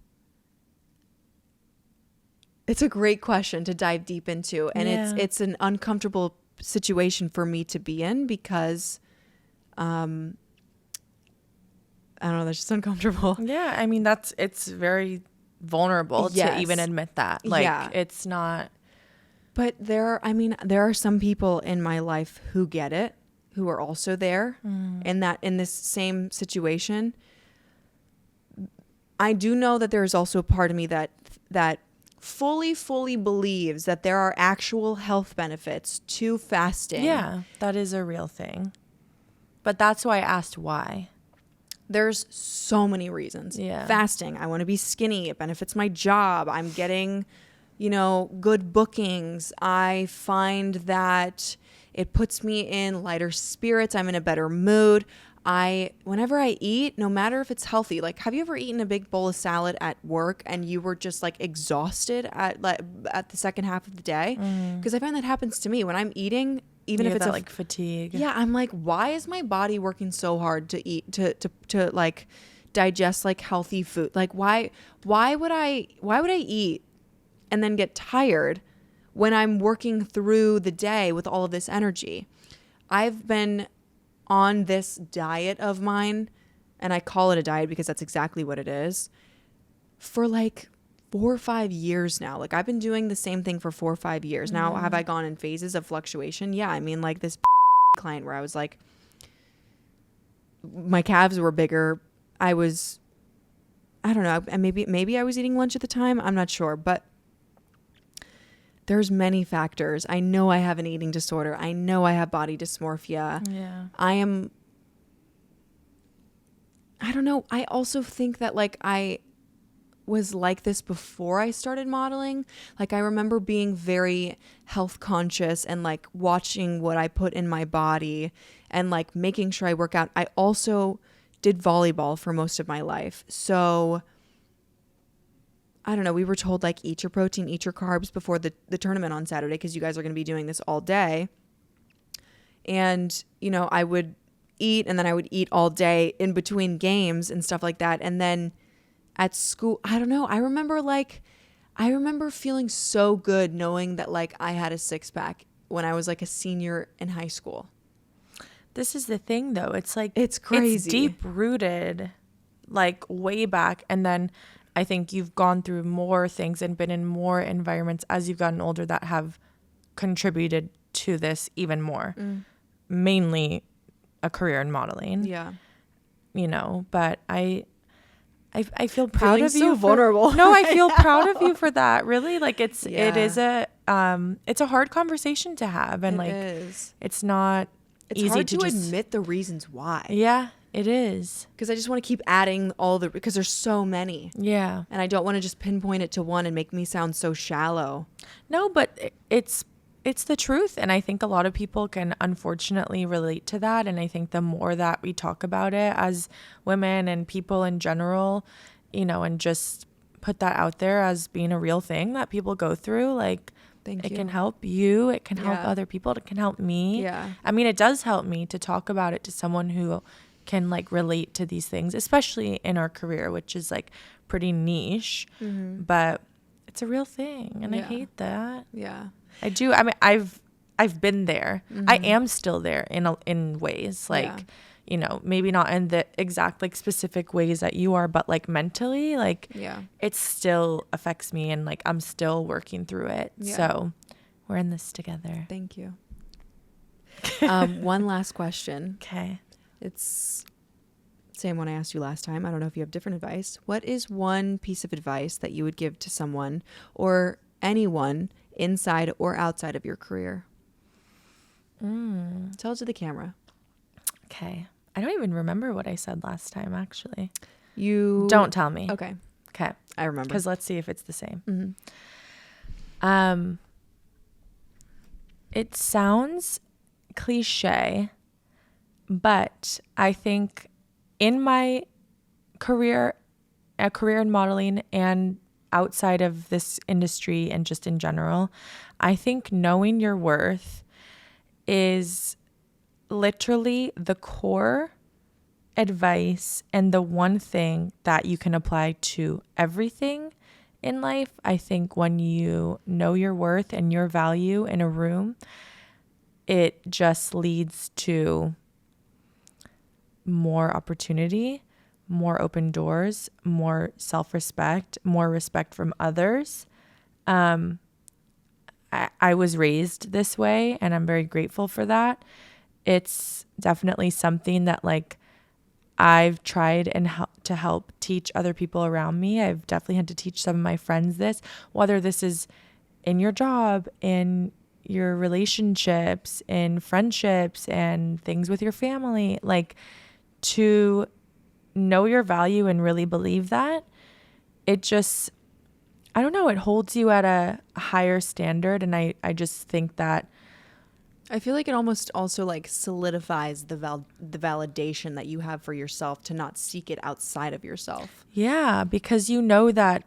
It's a great question to dive deep into. And it's an uncomfortable situation for me to be in because, I don't know, that's just uncomfortable. Yeah. I mean, it's very vulnerable to even admit that. Like, it's not. But there are some people in my life who get it, who are also there in this same situation. I do know that there's also a part of me that fully believes that there are actual health benefits to fasting. Yeah, that is a real thing. But that's why I asked why. There's so many reasons. Yeah. Fasting, I want to be skinny. It benefits my job. I'm getting, good bookings. I find that it puts me in lighter spirits. I'm in a better mood. Whenever I eat, no matter if it's healthy, like, have you ever eaten a big bowl of salad at work and you were just like exhausted at the second half of the day? Because I find that happens to me when I'm eating, even if it's like fatigue. Yeah, I'm like, why is my body working so hard to eat to like digest like healthy food? Like why would I eat and then get tired when I'm working through the day with all of this energy? I've been on this diet of mine, and I call it a diet because that's exactly what it is, for like 4 or 5 years now. Like I've been doing the same thing for 4 or 5 years. Now, have I gone in phases of fluctuation? Yeah. I mean, like this client where I was like, my calves were bigger. I don't know. And maybe I was eating lunch at the time. I'm not sure, but there's many factors. I know I have an eating disorder. I know I have body dysmorphia. Yeah. I don't know. I also think that like I was like this before I started modeling. Like I remember being very health conscious and like watching what I put in my body and like making sure I work out. I also did volleyball for most of my life. So I don't know. We were told like eat your protein, eat your carbs before the tournament on Saturday because you guys are going to be doing this all day. And, I would eat and then I would eat all day in between games and stuff like that. And then at school, I don't know. I remember feeling so good knowing that like I had a six pack when I was like a senior in high school. This is the thing though. It's like, it's crazy. It's deep rooted, like way back. And then I think you've gone through more things and been in more environments as you've gotten older that have contributed to this even more. Mainly a career in modeling. Yeah. But I feel proud Feeling of so you. vulnerable. No, I feel proud of you for that. Really, like it is Yeah. it's a hard conversation to have, and It is. it's not It's easy hard to just admit the reasons why. Yeah, it is. Because I just want to keep adding because there's so many. Yeah. And I don't want to just pinpoint it to one and make me sound so shallow. No, but it's the truth. And I think a lot of people can unfortunately relate to that. And I think the more that we talk about it as women and people in general, and just put that out there as being a real thing that people go through, like, Thank it you. can help you. It can help Yeah. other people. It can help me. Yeah. I mean, it does help me to talk about it to someone who can like relate to these things, especially in our career, which is like pretty niche, but it's a real thing. And I Yeah. hate that. Yeah. I do. I mean, I've been there. I am still there in ways, like, you know, maybe not in the exact like specific ways that you are, but like mentally, like it still affects me, and like I'm still working through it. So we're in this together. Thank you. One last question. Okay. It's same one I asked you last time. I don't know if you have different advice. What is one piece of advice that you would give to someone or anyone inside or outside of your career? Tell it to the camera. Okay. I don't even remember what I said last time, actually. You don't tell me. Okay. Okay. I remember. Because let's see if it's the same. Mm-hmm. It sounds cliche, but I think in my career in modeling and outside of this industry and just in general, I think knowing your worth is literally the core advice and the one thing that you can apply to everything in life. I think when you know your worth and your value in a room, it just leads to more opportunity, more open doors, more self-respect, more respect from others. I was raised this way, and I'm very grateful for that. It's definitely something that like I've tried and to help teach other people around me. I've definitely had to teach some of my friends this, whether this is in your job, in your relationships, in friendships, and things with your family, like to know your value and really believe that. It just, I don't know, it holds you at a higher standard. And I just think that I feel like it almost also like solidifies the validation that you have for yourself to not seek it outside of yourself. Yeah, because you know that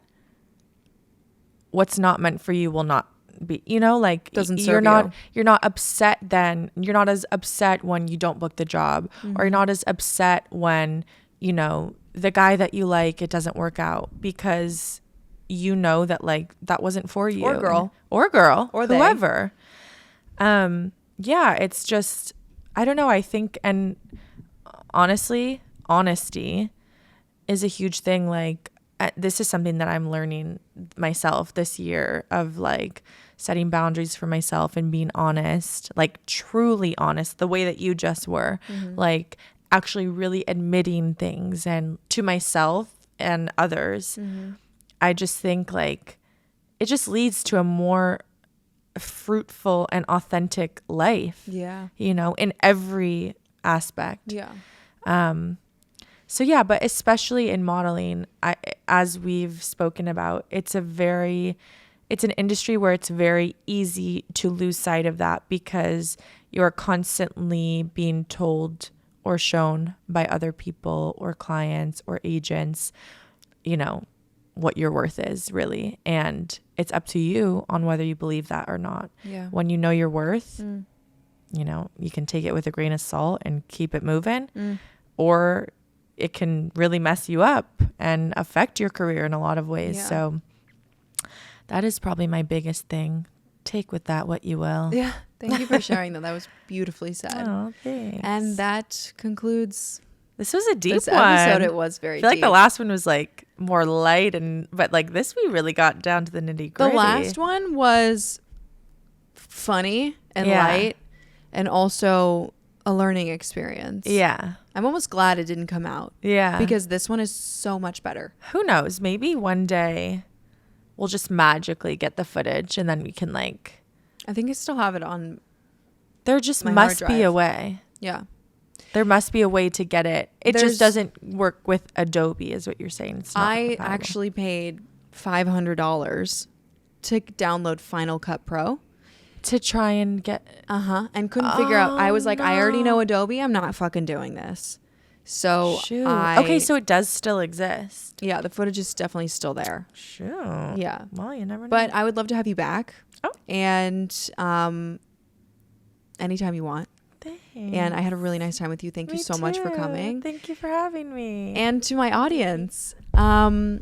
what's not meant for you will not be, you know, like doesn't serve you're not upset then. You're not as upset when you don't book the job, or you're not as upset when, you know, the guy that you like, it doesn't work out, because you know that like that wasn't for you. Or girl. Or whoever. Yeah, it's just, I don't know. I think, and honestly, honesty is a huge thing. Like this is something that I'm learning myself this year, of like setting boundaries for myself and being honest, like truly honest, the way that you just were, like actually really admitting things and to myself and others. I just think like it just leads to a more fruitful and authentic life. Yeah. You know, in every aspect. Yeah. So yeah, but especially in modeling, as we've spoken about, it's an industry where it's very easy to lose sight of that, because you're constantly being told or shown by other people or clients or agents, you know, what your worth is really. And it's up to you on whether you believe that or not. Yeah. When you know your worth, you know, you can take it with a grain of salt and keep it moving, or it can really mess you up and affect your career in a lot of ways. Yeah. So that is probably my biggest thing. Take with that what you will. Yeah. Thank you for sharing that. That was beautifully said. Oh, thanks. And that concludes this was a deep this one. episode. It was very I feel deep. like the last one was like more light, but like this we really got down to the nitty gritty. The last one was funny and light, and also a learning experience. Yeah. I'm almost glad it didn't come out. Yeah. Because this one is so much better. Who knows? Maybe one day we'll just magically get the footage, and then we can like. I think I still have it on. There just my must hard be a drive. way. Yeah. There must be a way to get it. It just doesn't work with Adobe, is what you're saying. It's not I compatible. actually paid $500 to download Final Cut Pro. To try and get. And couldn't figure out. I was like, I already know Adobe. I'm not fucking doing this. So Shoot. Okay, so it does still exist. yeah, the footage is definitely still there. Shoot. Yeah. Well, you never know. But I would love to have you back. Oh. And anytime you want. Thanks. And I had a really nice time with you. Thank you so much for coming. Thank you for having me. And to my audience, comment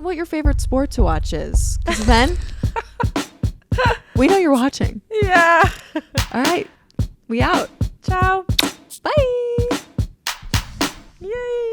what your favorite sport to watch is. Because then we know you're watching. Yeah. All right. We out. Ciao. Bye. Yay.